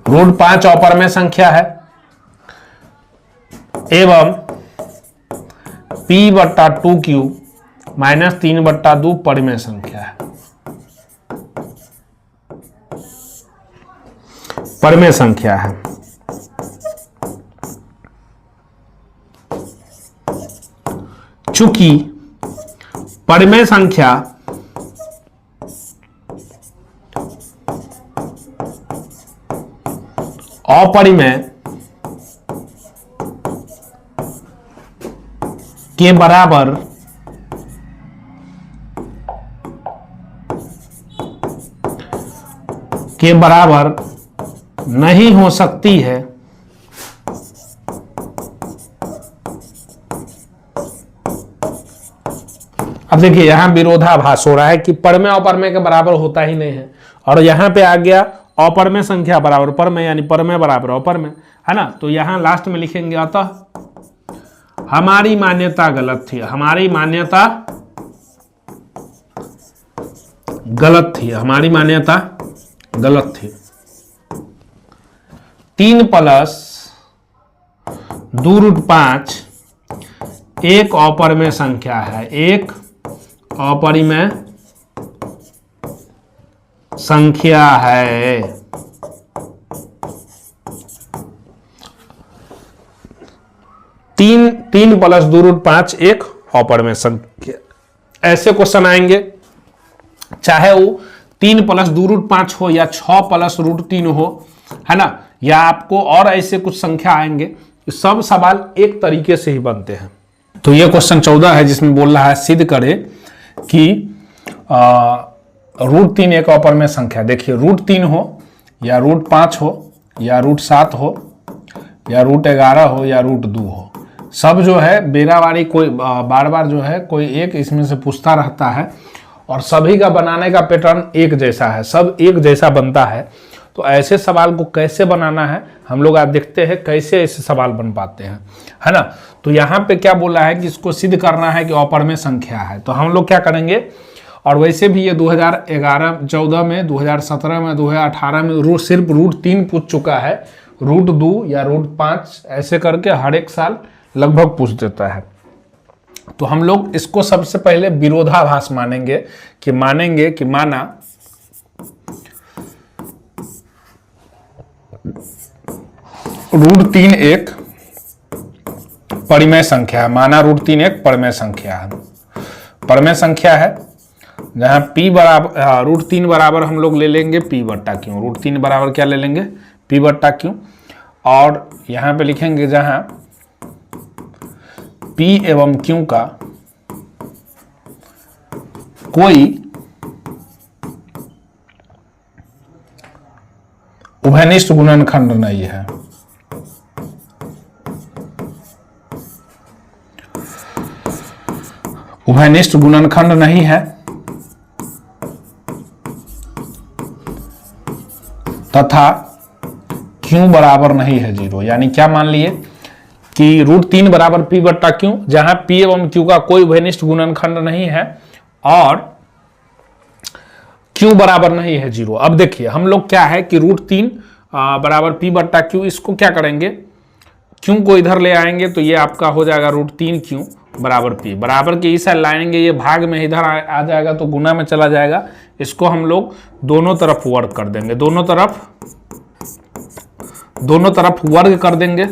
√5 अपरिमेय संख्या है एवं p/2q -3/2 परिमेय संख्या है, परिमेय संख्या है। चूंकि परिमेय संख्या अपरिमेय के बराबर नहीं हो सकती है, अब देखिए यहां विरोधाभास हो रहा है कि परिमेय अपरिमेय के बराबर होता ही नहीं है, और यहां पे आ गया अपरिमेय संख्या बराबर परिमेय, यानी परिमेय बराबर अपरिमेय, है ना। तो यहां लास्ट में लिखेंगे हमारी मान्यता गलत थी, हमारी मान्यता गलत थी, हमारी मान्यता गलत थी। 3 प्लस 2√5 एक अपरिमेय संख्या है, एक अपरिमेय संख्या है। तीन प्लस 2√5 एक अपरिमेय संख्या, ऐसे क्वेश्चन आएंगे, चाहे वो 3 प्लस 2√5 हो या 6 प्लस √3 हो, है ना, या आपको और ऐसे कुछ संख्या आएंगे। सब सवाल एक तरीके से ही बनते हैं। तो ये क्वेश्चन 14 है जिसमें बोल रहा है सिद्ध करे कि √3 एक अपरिमेय संख्या। देखिए √3 हो या √5 हो या √7 हो या √11 हो या √2 हो, सब जो है बेरावारी कोई बार बार जो है कोई एक इसमें से पूछता रहता है और सभी का बनाने का पैटर्न एक जैसा है, सब एक जैसा बनता है। तो ऐसे सवाल को कैसे बनाना है हम लोग आज देखते हैं, कैसे ऐसे सवाल बन पाते हैं, है ना। तो यहाँ पे क्या बोला है कि इसको सिद्ध करना है कि अपरिमेय संख्या है। तो हम लोग क्या करेंगे, और वैसे भी ये 2011-14 में, 2017 में, 2018 में सिर्फ √3 पूछ चुका है, √2 या √5 ऐसे करके हर एक साल लगभग पूछ देता है। तो हम लोग इसको सबसे पहले विरोधाभास मानेंगे कि माना √3 एक परिमेय संख्या है, माना √3 एक परिमेय संख्या है, परिमेय संख्या है जहां p बराबर √3 बराबर हम लोग ले लेंगे p बट्टा क्यों, √3 बराबर क्या ले लेंगे p बट्टा क्यों, और यहां पे लिखेंगे जहां p एवं q का कोई उभयनिष्ठ गुणनखंड नहीं है। उभयनिष्ठ गुणनखंड नहीं है तथा q बराबर नहीं है 0। यानी क्या मान लिए कि √3 बराबर p बट्टा q, जहां p एवं q का कोई उभयनिष्ठ गुणनखंड नहीं है और q बराबर नहीं है 0। अब देखिए हम लोग क्या है कि √3 बराबर p बट्टा q, इसको क्या करेंगे, q को इधर ले आएंगे तो ये आपका हो जाएगा √3q बराबर p, बराबर के इस साइड लाएंगे, ये भाग में इधर आ जाएगा तो गुना में चला जाएगा। इसको हम लोग दोनों तरफ वर्ग कर देंगे, दोनों तरफ वर्ग कर देंगे।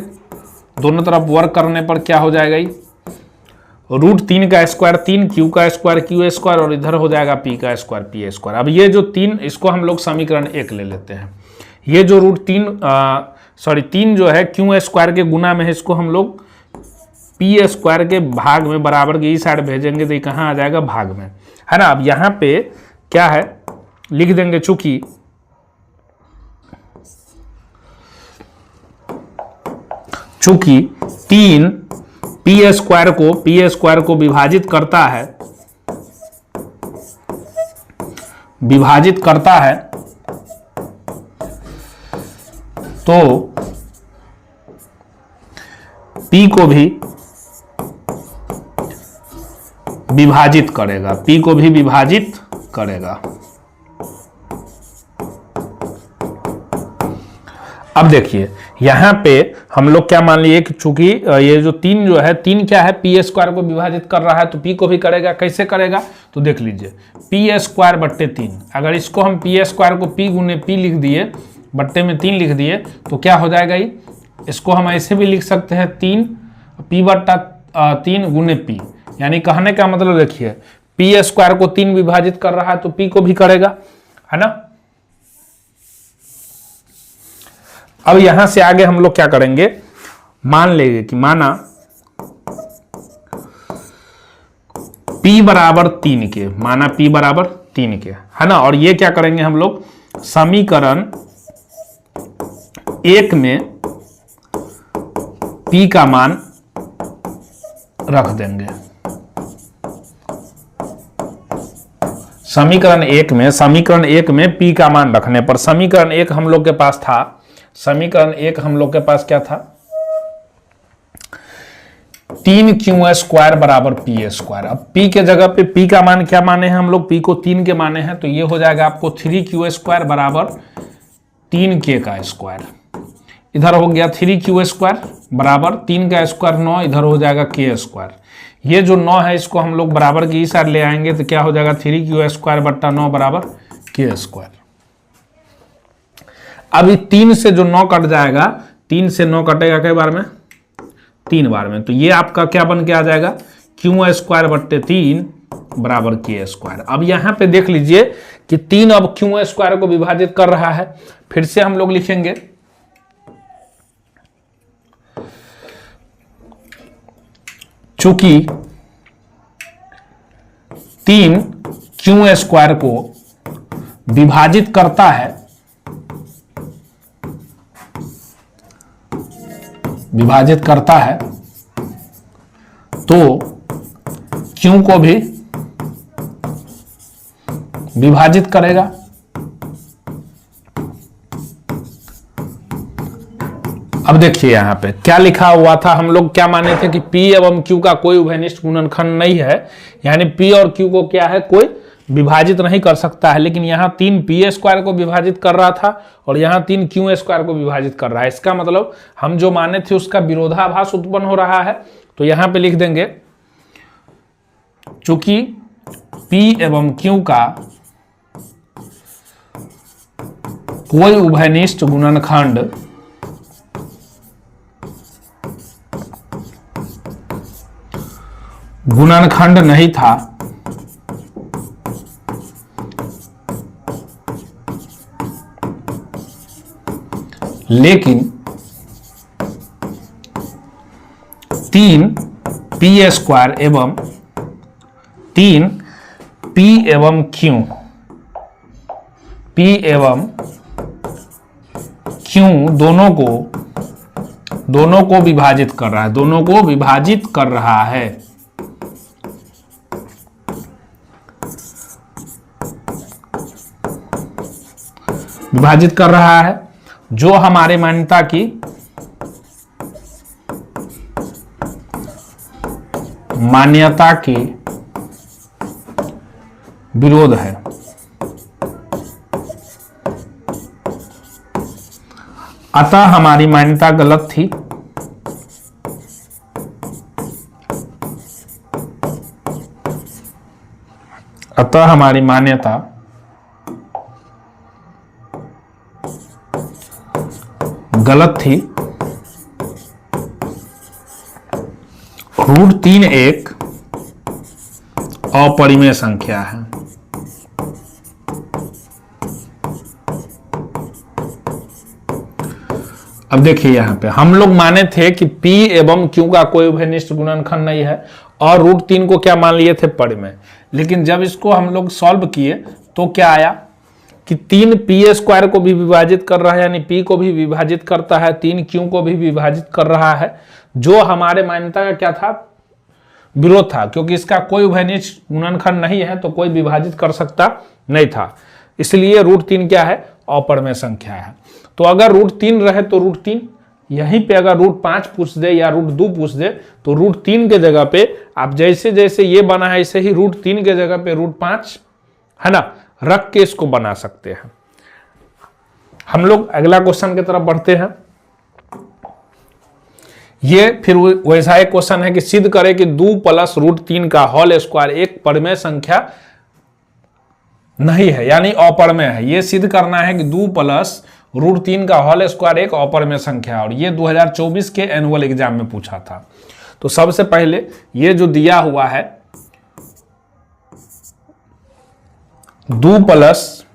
दोनों तरफ वर्ग करने पर क्या हो जाएगा, √3 का स्क्वायर 3, q का स्क्वायर q स्क्वायर, और इधर हो जाएगा p का स्क्वायर p स्क्वायर। अब ये जो 3, इसको हम लोग समीकरण 1 ले लेते हैं। ये जो √3 जो है q स्क्वायर के गुना में है, इसको हम लोग p स्क्वायर के भाग में बराबर की इस साइड भेजेंगे तो ये कहाँ आ जाएगा, भाग में, है ना। अब यहाँ पे क्या है लिख देंगे, चूंकि चूंकि 3 p स्क्वायर को विभाजित करता है तो p को भी विभाजित करेगा, अब देखिए यहां पे हम लोग क्या मान लिए कि चूंकि ये जो 3 जो है 3 क्या है p स्क्वायर को विभाजित कर रहा है तो p को भी करेगा। कैसे करेगा तो देख लीजिए, p स्क्वायर बट्टे 3, अगर इसको हम p स्क्वायर को p गुने p लिख दिए, बट्टे में 3 लिख दिए तो क्या हो जाएगा, इसको हम ऐसे भी लिख सकते हैं 3 p बट्टा 3 गुने p। यानी कहने का मतलब देखिए p स्क्वायर को 3 विभाजित कर रहा है तो p को भी करेगा, है ना। अब यहां से आगे हम लोग क्या करेंगे, मान लेंगे कि माना p बराबर 3 के, माना p बराबर 3 के, है ना। और ये क्या करेंगे हम लोग, समीकरण 1 में p का मान रख देंगे। समीकरण 1 में p का मान रखने पर समीकरण 1 हम लोग के पास था, क्या था, 3q² बराबर p²। अब p के जगह पे p का मान क्या माने हैं हम लोग, p को 3 के माने हैं, तो ये हो जाएगा आपको 3q² बराबर 3k²। इधर हो गया 3q² बराबर 3 का स्क्वायर 9, इधर हो जाएगा k²। ये जो 9 है इसको हम लोग बराबर की इस साइड ले आएंगे तो क्या हो जाएगा 3q² बट्टा 9 बराबर k²। अभी 3 से जो 9 कट जाएगा, 3 से 9 कटेगा कई बार में, 3 बार में, तो ये आपका क्या बन के आ जाएगा q² बट्टे 3 बराबर k²। अब यहां पे देख लीजिए कि 3 अब q² को विभाजित कर रहा है। फिर से हम लोग लिखेंगे चूंकि 3 q² को विभाजित करता है, तो q को भी विभाजित करेगा। अब देखिए यहां पे क्या लिखा हुआ था, हम लोग क्या माने थे कि p एवं q का कोई उभयनिष्ठ गुणनखंड नहीं है, यानी p और q को क्या है, कोई विभाजित नहीं कर सकता है। लेकिन यहाँ 3 p² को विभाजित कर रहा था और यहाँ 3 q² को विभाजित कर रहा है। इसका मतलब हम जो माने थे उसका विरोधाभास उत्पन्न हो रहा है। तो यहाँ पे लिख देंगे चूंकि p एवं q का कोई उभयनिष्ठ गुणनखंड नहीं था, लेकिन 3 p² एवं 3 p एवं q दोनों को विभाजित कर रहा है, दोनों को विभाजित कर रहा है। विभाजित कर रहा है जो हमारे मान्यता के विरोध है। अतः हमारी मान्यता गलत थी। अतः हमारी मान्यता गलत थी। √3 एक अपरिमेय संख्या है। अब देखिए यहां पे हम लोग माने थे कि p एवं q का कोई उभयनिष्ठ गुणनखंड नहीं है और √3 को क्या मान लिए थे, परिमेय। लेकिन जब इसको हम लोग सॉल्व किए तो क्या आया कि 3 p² को भी विभाजित कर रहा है, यानी p को भी विभाजित करता है, 3 q को भी विभाजित कर रहा है, जो हमारे मान्यता का क्या था, विरोध था। क्योंकि इसका कोई उभयनिष्ठ गुणनखंड नहीं है तो कोई विभाजित कर सकता नहीं था। इसलिए √3 क्या है, अपरिमेय संख्या है। तो अगर √3 रहे तो √3, यहीं पे अगर √5 पूछ दे या √2 पूछ दे तो √3 के जगह पे आप जैसे जैसे ये बना है ऐसे ही √3 के जगह पे √5 है ना रख के इसको बना सकते हैं। हम लोग अगला क्वेश्चन की तरफ बढ़ते हैं। ये फिर वैसा एक क्वेश्चन है कि सिद्ध करें कि 2 + √3 का होल स्क्वायर एक परिमेय संख्या नहीं है, यानी अपरिमेय है। ये सिद्ध करना है कि 2 + √3 का होल स्क्वायर एक अपरिमेय संख्या है, और ये 2024 के एनुअल एग्जाम में पूछा था। तो सबसे पहले ये जो दिया हुआ है 2 +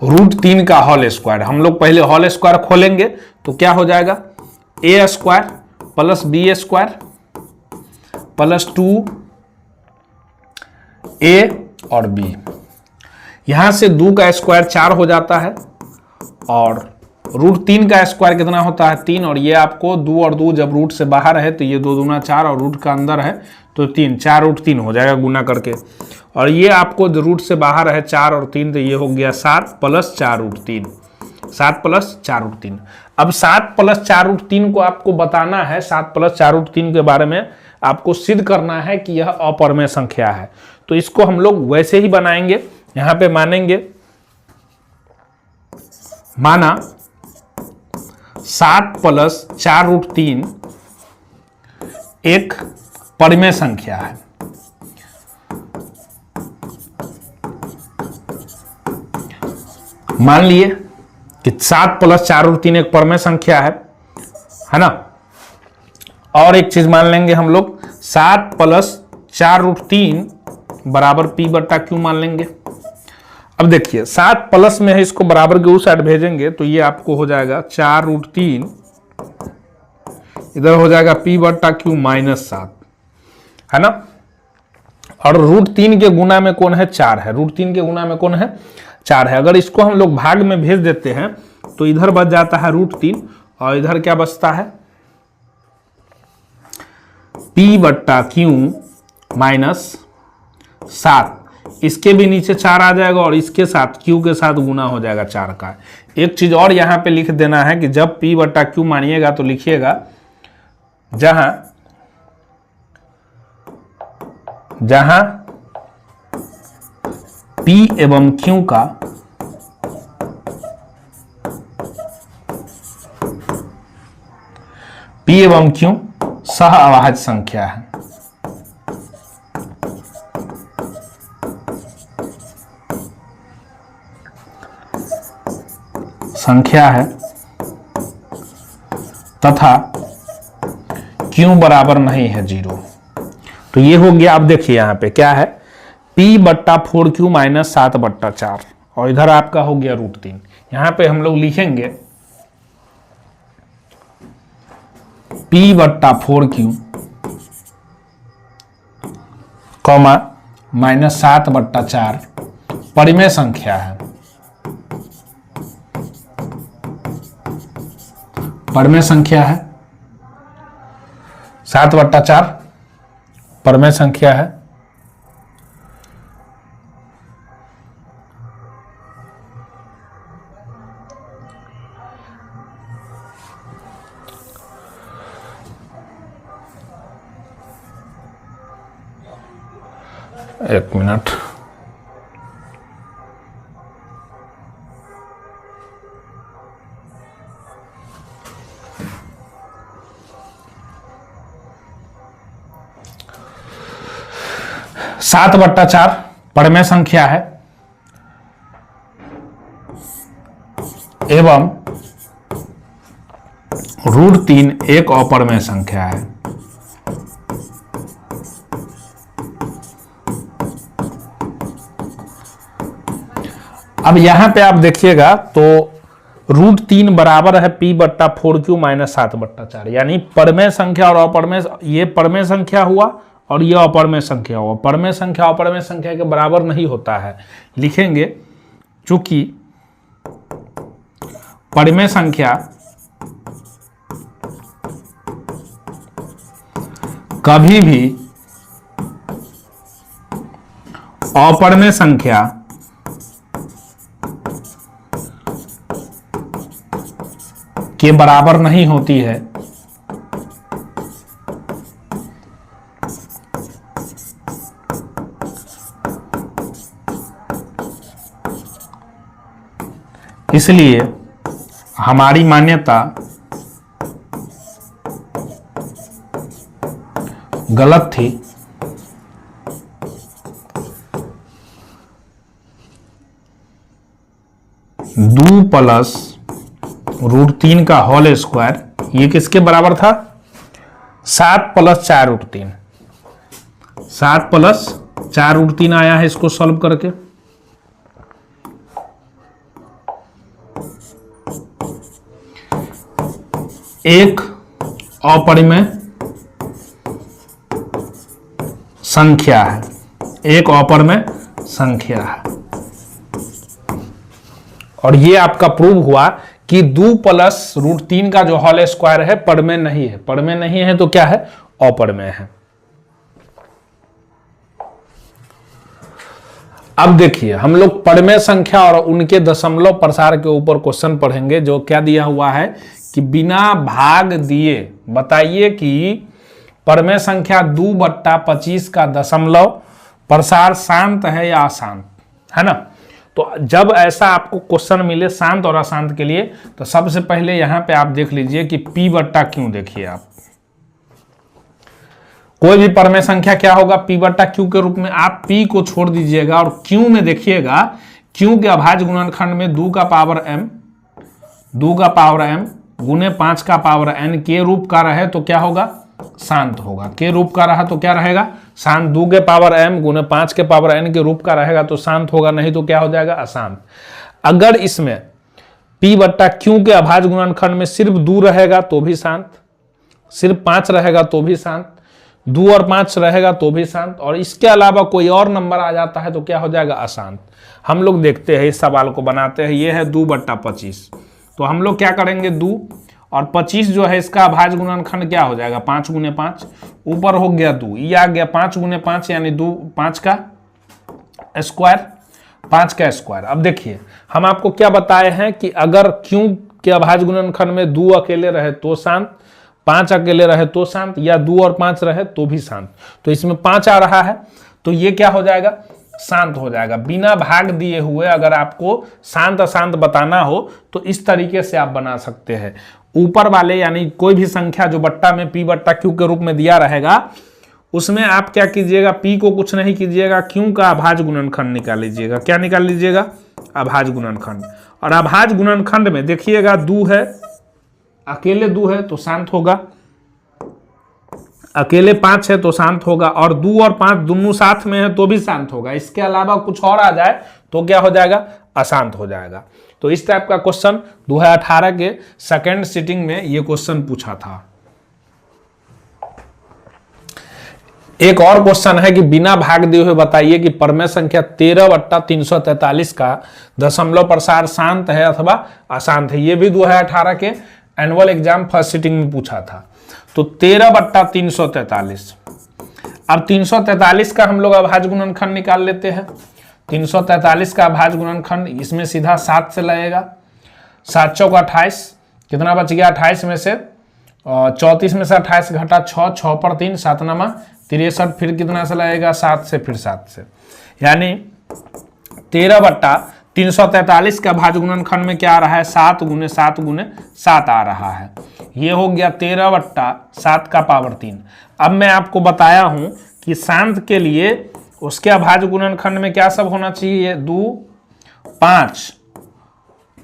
√3 का होल स्क्वायर, हम लोग पहले होल स्क्वायर खोलेंगे तो क्या हो जाएगा, a² + b² + 2a और b। यहां से 2 का स्क्वायर 4 हो जाता है और √3 का स्क्वायर कितना होता है, 3। और ये आपको 2 और 2 जब रूट से बाहर है तो ये 2 दूना 4 और रूट का अंदर है तो 3, 4 √3 हो जाएगा गुना करके। और ये आपको जो रूट से बाहर है 4 और 3 तो ये हो गया 7 + 4 √3, 7 + 4 √3। अब 7+4√3 को आपको बताना है, 7+4√3 के बारे में आपको सिद्ध करना है कि यह अपरमेय संख्या है। तो इसको हम लोग वैसे ही बनाएंगे, यहां पे मानेंगे, माना 7+4√3 एक परिमेय संख्या है। मान लिए कि 7+4√3 एक परमेय संख्या है ना। और एक चीज मान लेंगे हम लोग, 7+4√3 बराबर p/q मान लेंगे। अब देखिए 7 प्लस में है, इसको बराबर के उस साइड भेजेंगे तो ये आपको हो जाएगा 4√3, इधर हो जाएगा p/q -7, है ना। और √3 के गुना में कौन है, 4 है। √3 के गुना में कौन है, 4 है। अगर इसको हम लोग भाग में भेज देते हैं तो इधर बच जाता है √3 और इधर क्या बचता है, p/q -7। इसके भी नीचे 4 आ जाएगा और इसके साथ q के साथ गुना हो जाएगा 4 का। एक चीज और यहां पे लिख देना है कि जब p/q मानिएगा तो लिखिएगा जहां p एवं q का सह अभाज्य संख्या है। तथा q बराबर नहीं है 0। तो ये हो गया। अब देखिए यहां पे क्या है, p/4q -7/4 और इधर आपका हो गया √3। यहां पे हम लोग लिखेंगे p/4q -7/4 परिमेय संख्या है। परिमेय संख्या है, 7/4 परिमेय संख्या है। एक मिनट, सात बट्टा 4 परिमेय संख्या है एवं √3 एक अपरिमेय संख्या है। अब यहां पे आप देखिएगा तो √3 बराबर है p/4q -7/4, यानी परमेय संख्या और अपरमेय, ये परमेय संख्या हुआ और ये अपरमेय संख्या हुआ। परमेय संख्या अपरमेय संख्या के बराबर नहीं होता है। लिखेंगे चूंकि परिमेय संख्या कभी भी अपरमेय संख्या के बराबर नहीं होती है, इसलिए हमारी मान्यता गलत थी। दो प्लस √3 का होल स्क्वायर, ये किसके बराबर था, 7 + 4√3। 7 + 4√3 आया है इसको सॉल्व करके। एक अपरिमेय संख्या है, एक अपरिमेय संख्या है। और ये आपका प्रूव हुआ कि 2 + √3 का जो होल स्क्वायर है परिमेय नहीं है। परिमेय नहीं है तो क्या है, अपरिमेय है। अब देखिए हम लोग परिमेय संख्या और उनके दशमलव प्रसार के ऊपर क्वेश्चन पढ़ेंगे, जो क्या दिया हुआ है कि बिना भाग दिए बताइए कि परमेय संख्या 2/25 का दशमलव प्रसार शांत है या अशांत, है ना। तो जब ऐसा आपको क्वेश्चन मिले शांत और अशांत के लिए, तो सबसे पहले यहां पे आप देख लीजिए कि P/Q देखिए आप, कोई भी परमेय संख्या क्या होगा P/Q के रूप में। आप P को छोड़ दीजिएगा और Q में देखिएगा, Q के अभाज्य गुणनखंड में 2 का पावर m गुने 5 का पावर n के रूप का रहे तो क्या होगा, शांत होगा। के रूप का रहा तो क्या रहेगा, शांत। 2 के पावर m गुने 5 के पावर n के रूप का रहेगा तो शांत होगा, नहीं तो क्या हो जाएगा, अशांत। अगर इसमें P/Q के अभाज्य गुणनखंड में सिर्फ 2 रहेगा तो भी शांत, सिर्फ 5 रहेगा तो भी शांत, 2 और 5 रहेगा तो भी शांत, और इसके अलावा कोई और नंबर आ जाता है तो क्या हो जाएगा, अशांत। हम लोग देखते हैं इस सवाल को बनाते हैं। ये है 2/25, तो हम लोग क्या करेंगे, 2 और 25 जो है इसका अभाज्य गुणनखंड क्या हो जाएगा, 5 गुने 5, ऊपर हो गया 2, ये आ गया 5 गुने 5 यानी 2, 5 का स्क्वायर, 5 का स्क्वायर। अब देखिए हम आपको क्या बताए हैं कि अगर Q के अभाज्य गुणनखंड में 2 अकेले रहे तो शांत, 5 अकेले रहे तो शांत, या 2 और 5 रहे तो भी शांत। तो इसमें 5 आ रहा है तो ये क्या हो जाएगा, शांत हो जाएगा। बिना भाग दिए हुए अगर आपको शांत अशांत बताना हो तो इस तरीके से आप बना सकते हैं। ऊपर वाले यानी कोई भी संख्या जो बट्टा में P/Q के रूप में दिया रहेगा, उसमें आप क्या कीजिएगा, P को कुछ नहीं कीजिएगा, Q का अभाज्य गुणनखंड निकाल लीजिएगा। क्या निकाल लीजिएगा, अभाज्य गुणनखंड। और अभाज्य गुणनखंड में देखिएगा 2 है, अकेले 2 है तो शांत होगा, अकेले 5 है तो शांत होगा, और 2 और 5 दोनों साथ में है तो भी शांत होगा। इसके अलावा कुछ और आ जाए तो क्या हो जाएगा, अशांत हो जाएगा। तो इस टाइप का क्वेश्चन 2018 के सेकेंड सिटिंग में ये क्वेश्चन पूछा था। एक और क्वेश्चन है कि बिना भाग दिए हुए बताइए कि परमेय संख्या 13/343 का दशमलव प्रसार शांत है अथवा अशांत है। ये भी 2018 के एनुअल एग्जाम फर्स्ट सिटिंग में पूछा था। तो 13/343, अब 343 का हम लोग अभाज्य गुणनखंड निकाल लेते हैं। 343 का अभाज्य गुणनखंड इसमें सीधा 7 से लगेगा, 7 चौक 28, कितना बच गया, 28 में से 34 में से 28 घटा 6, 6 पर 3, 7 नमा 63, फिर कितना से लगेगा, 7 से, फिर 7 से, यानी 13/343 का अभाज्य गुणनखंड में क्या आ रहा है, 7 गुने 7 गुने 7 आ रहा है। ये हो गया 13/7 का पावर 3। अब मैं आपको बताया हूं कि शांत के लिए उसके अभाज्य गुणनखंड में क्या सब होना चाहिए, 2, 5,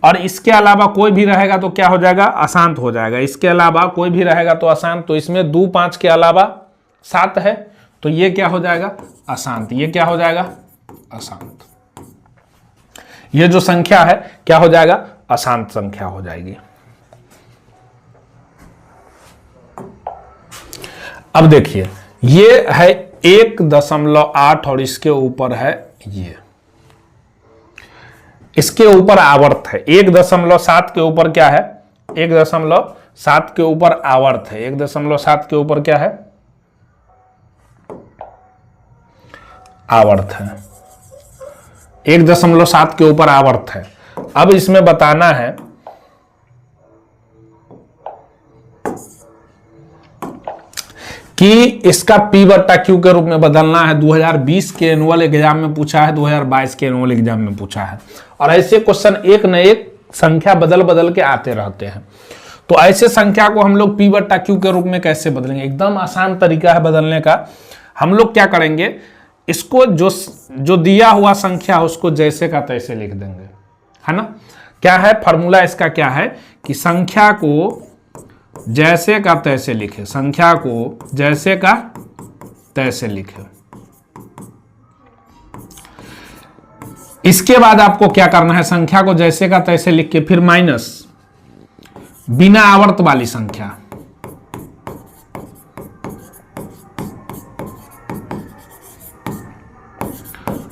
और इसके अलावा कोई भी रहेगा तो क्या हो जाएगा, अशांत हो जाएगा। इसके अलावा कोई भी रहेगा तो अशांत, तो इसमें 2, 5 के अलावा 7 है तो ये क्या हो जाएगा, अशांत। ये क्या हो जाएगा, अशांत। ये जो संख्या है क्या हो जाएगा, अशांत संख्या हो जाएगी। अब देखिए ये है 1.8 और इसके ऊपर है ये, इसके ऊपर आवर्त है। 1.7 के ऊपर क्या है, 1.7 के ऊपर आवर्त है। 1.7 के ऊपर क्या है, आवर्त है। 1.7 के ऊपर आवर्त है। अब इसमें बताना है कि इसका P/Q के रूप में बदलना है। 2020 के एनुअल एग्जाम में पूछा है, 2022 के एनुअल एग्जाम में पूछा है, और ऐसे क्वेश्चन एक न एक संख्या बदल बदल के आते रहते हैं। तो ऐसे संख्या को हम लोग P/Q के रूप में कैसे बदलेंगे, एकदम आसान तरीका है बदलने का। हम लोग क्या करेंगे, इसको जो दिया हुआ संख्या है उसको जैसे का तैसे लिख देंगे, है ना। क्या है फॉर्मूला इसका, क्या है कि संख्या को जैसे का तैसे लिखे, संख्या को जैसे का तैसे लिखे। इसके बाद आपको क्या करना है, संख्या को जैसे का तैसे लिख के फिर माइनस बिना आवर्त वाली संख्या,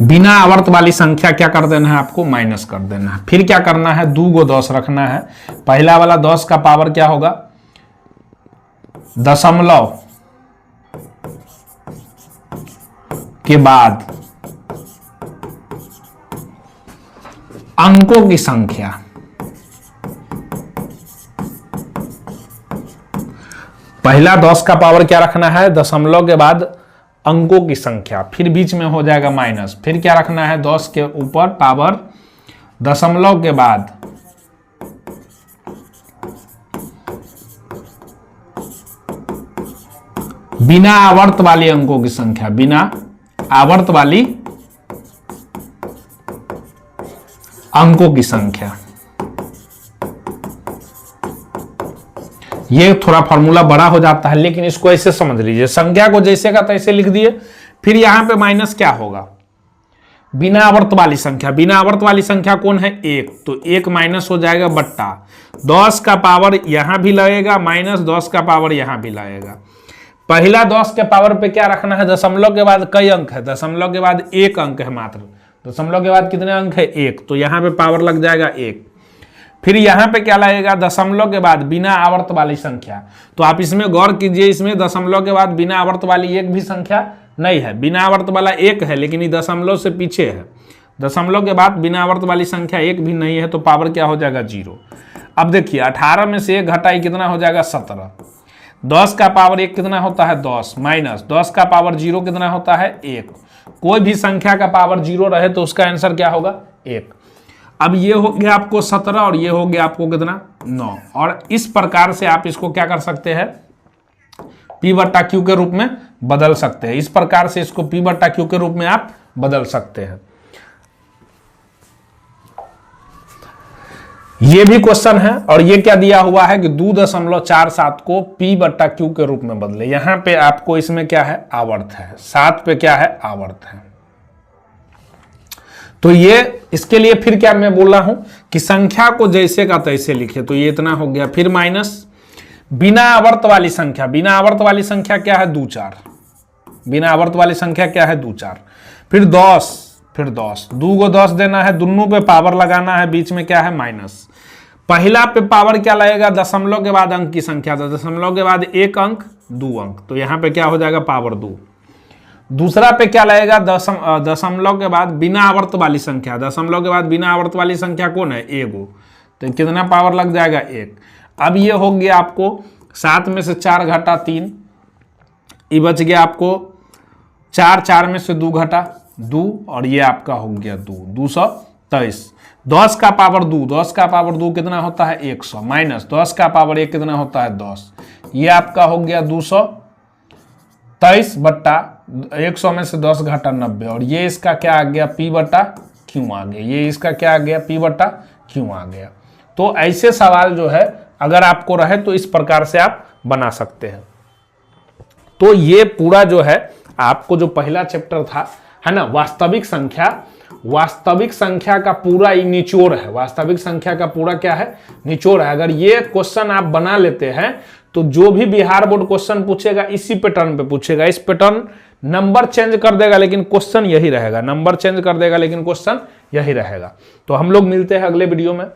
बिना आवर्त वाली संख्या क्या कर देना है, आपको माइनस कर देना है। फिर क्या करना है, 2 को 10 रखना है। पहला वाला 10 का पावर क्या होगा, दशमलव के बाद अंकों की संख्या, पहला 10 का पावर क्या रखना है, दशमलव के बाद अंकों की संख्या, फिर बीच में हो जाएगा माइनस, फिर क्या रखना है 10 के ऊपर पावर दशमलव के बाद बिना आवर्त वाली अंकों की संख्या, बिना आवर्त वाली अंकों की संख्या। ये थोड़ा फॉर्मूला बड़ा हो जाता है, लेकिन इसको ऐसे समझ लीजिए, संख्या को जैसे का तैसे लिख दिए, फिर यहां पे माइनस क्या होगा, बिना आवर्त वाली संख्या। बिना आवर्त वाली संख्या कौन है, 1, तो 1 माइनस हो जाएगा बट्टा 10 का पावर यहां भी लगेगा, माइनस 10 का पावर यहां भी लगेगा। पहला 10 के पावर पे क्या रखना है, दशमलव के बाद कई अंक है, दशमलव के बाद 1 अंक है मात्र, दशमलव के बाद कितने अंक है 1, तो यहां पे पावर लग जाएगा 1। फिर यहां पे क्या लगेगा, दशमलव के बाद बिना आवर्त वाली संख्या। तो आप इसमें गौर कीजिए, इसमें दशमलव के बाद बिना आवर्त वाली एक भी संख्या नहीं है, बिना आवर्त वाला 1 है, लेकिन ये दशमलव से पीछे है। दशमलव के बाद बिना आवर्त वाली संख्या 1 भी नहीं है, तो पावर क्या हो जाएगा 0। अब देखिए 18 में से 1 घटाई कितना हो जाएगा 17। 10 का पावर 1 कितना होता है 10, माइनस 10 का पावर 0 कितना होता है 1। कोई भी संख्या का पावर 0 रहे तो उसका आंसर क्या होगा 1। अब ये हो गया आपको 17 और ये हो गया आपको कितना 9। और इस प्रकार से आप इसको क्या कर सकते हैं, P बट्टा Q के रूप में बदल सकते हैं। इस प्रकार से इसको P बट्टा Q के रूप में आप बदल सकते हैं। ये भी क्वेश्चन है, और ये क्या दिया हुआ है कि 2.47 को P बट्टा Q के रूप में बदले। यहां पे आपको इसमें क्या है आवर्त है, 7 पे क्या है आवर्त है। तो ये इसके लिए फिर क्या मैं बोल रहा हूं कि संख्या को जैसे का तैसे लिखे, तो ये इतना हो गया, फिर माइनस बिना आवर्त वाली संख्या। बिना आवर्त वाली संख्या क्या है 2 4, बिना आवर्त वाली संख्या क्या है 2 4, फिर 10, फिर 10, 2 को 10 देना है, दोनों पे पावर लगाना है, बीच में क्या है माइनस। पहला पे पावर क्या लगेगा, दशमलव के बाद अंक की संख्या, तो दशमलव के बाद 1 अंक 2 अंक, तो यहां पे क्या हो जाएगा पावर 2। दूसरा पे क्या लगेगा, दशमलव के बाद बिना आवर्त वाली संख्या, दशमलव के बाद बिना आवर्त वाली संख्या कौन है 1, तो कितना पावर लग जाएगा 1। अब ये हो गया आपको 7 में से 4 घटा 3, ये बच गया आपको 4, 4 में से 2 घटा 2, और ये आपका हो गया 223। 10 का पावर 2, 10 का पावर 2 कितना होता है 100, माइनस 10 का पावर 1 कितना होता है 10, ये आपका हो गया 223 बट्टा 100 में से 10 घटा 90, और ये इसका क्या आ गया P बट्टा Q आ गया, ये इसका क्या आ गया P बट्टा Q आ गया। तो ऐसे सवाल जो है अगर आपको रहे तो इस प्रकार से आप बना सकते हैं। तो ये पूरा जो है आपको जो पहला चैप्टर था है ना, वास्तविक संख्या का पूरा निचोड़ है, वास्तविक संख्या का पूरा क्या है निचोड़ है। अगर ये क्वेश्चन आप बना लेते हैं तो जो भी बिहार बोर्ड क्वेश्चन पूछेगा इसी पैटर्न पे पूछेगा। इस पैटर्न नंबर चेंज कर देगा लेकिन क्वेश्चन यही रहेगा, नंबर चेंज कर देगा लेकिन क्वेश्चन यही रहेगा। तो हम लोग मिलते हैं अगले वीडियो में।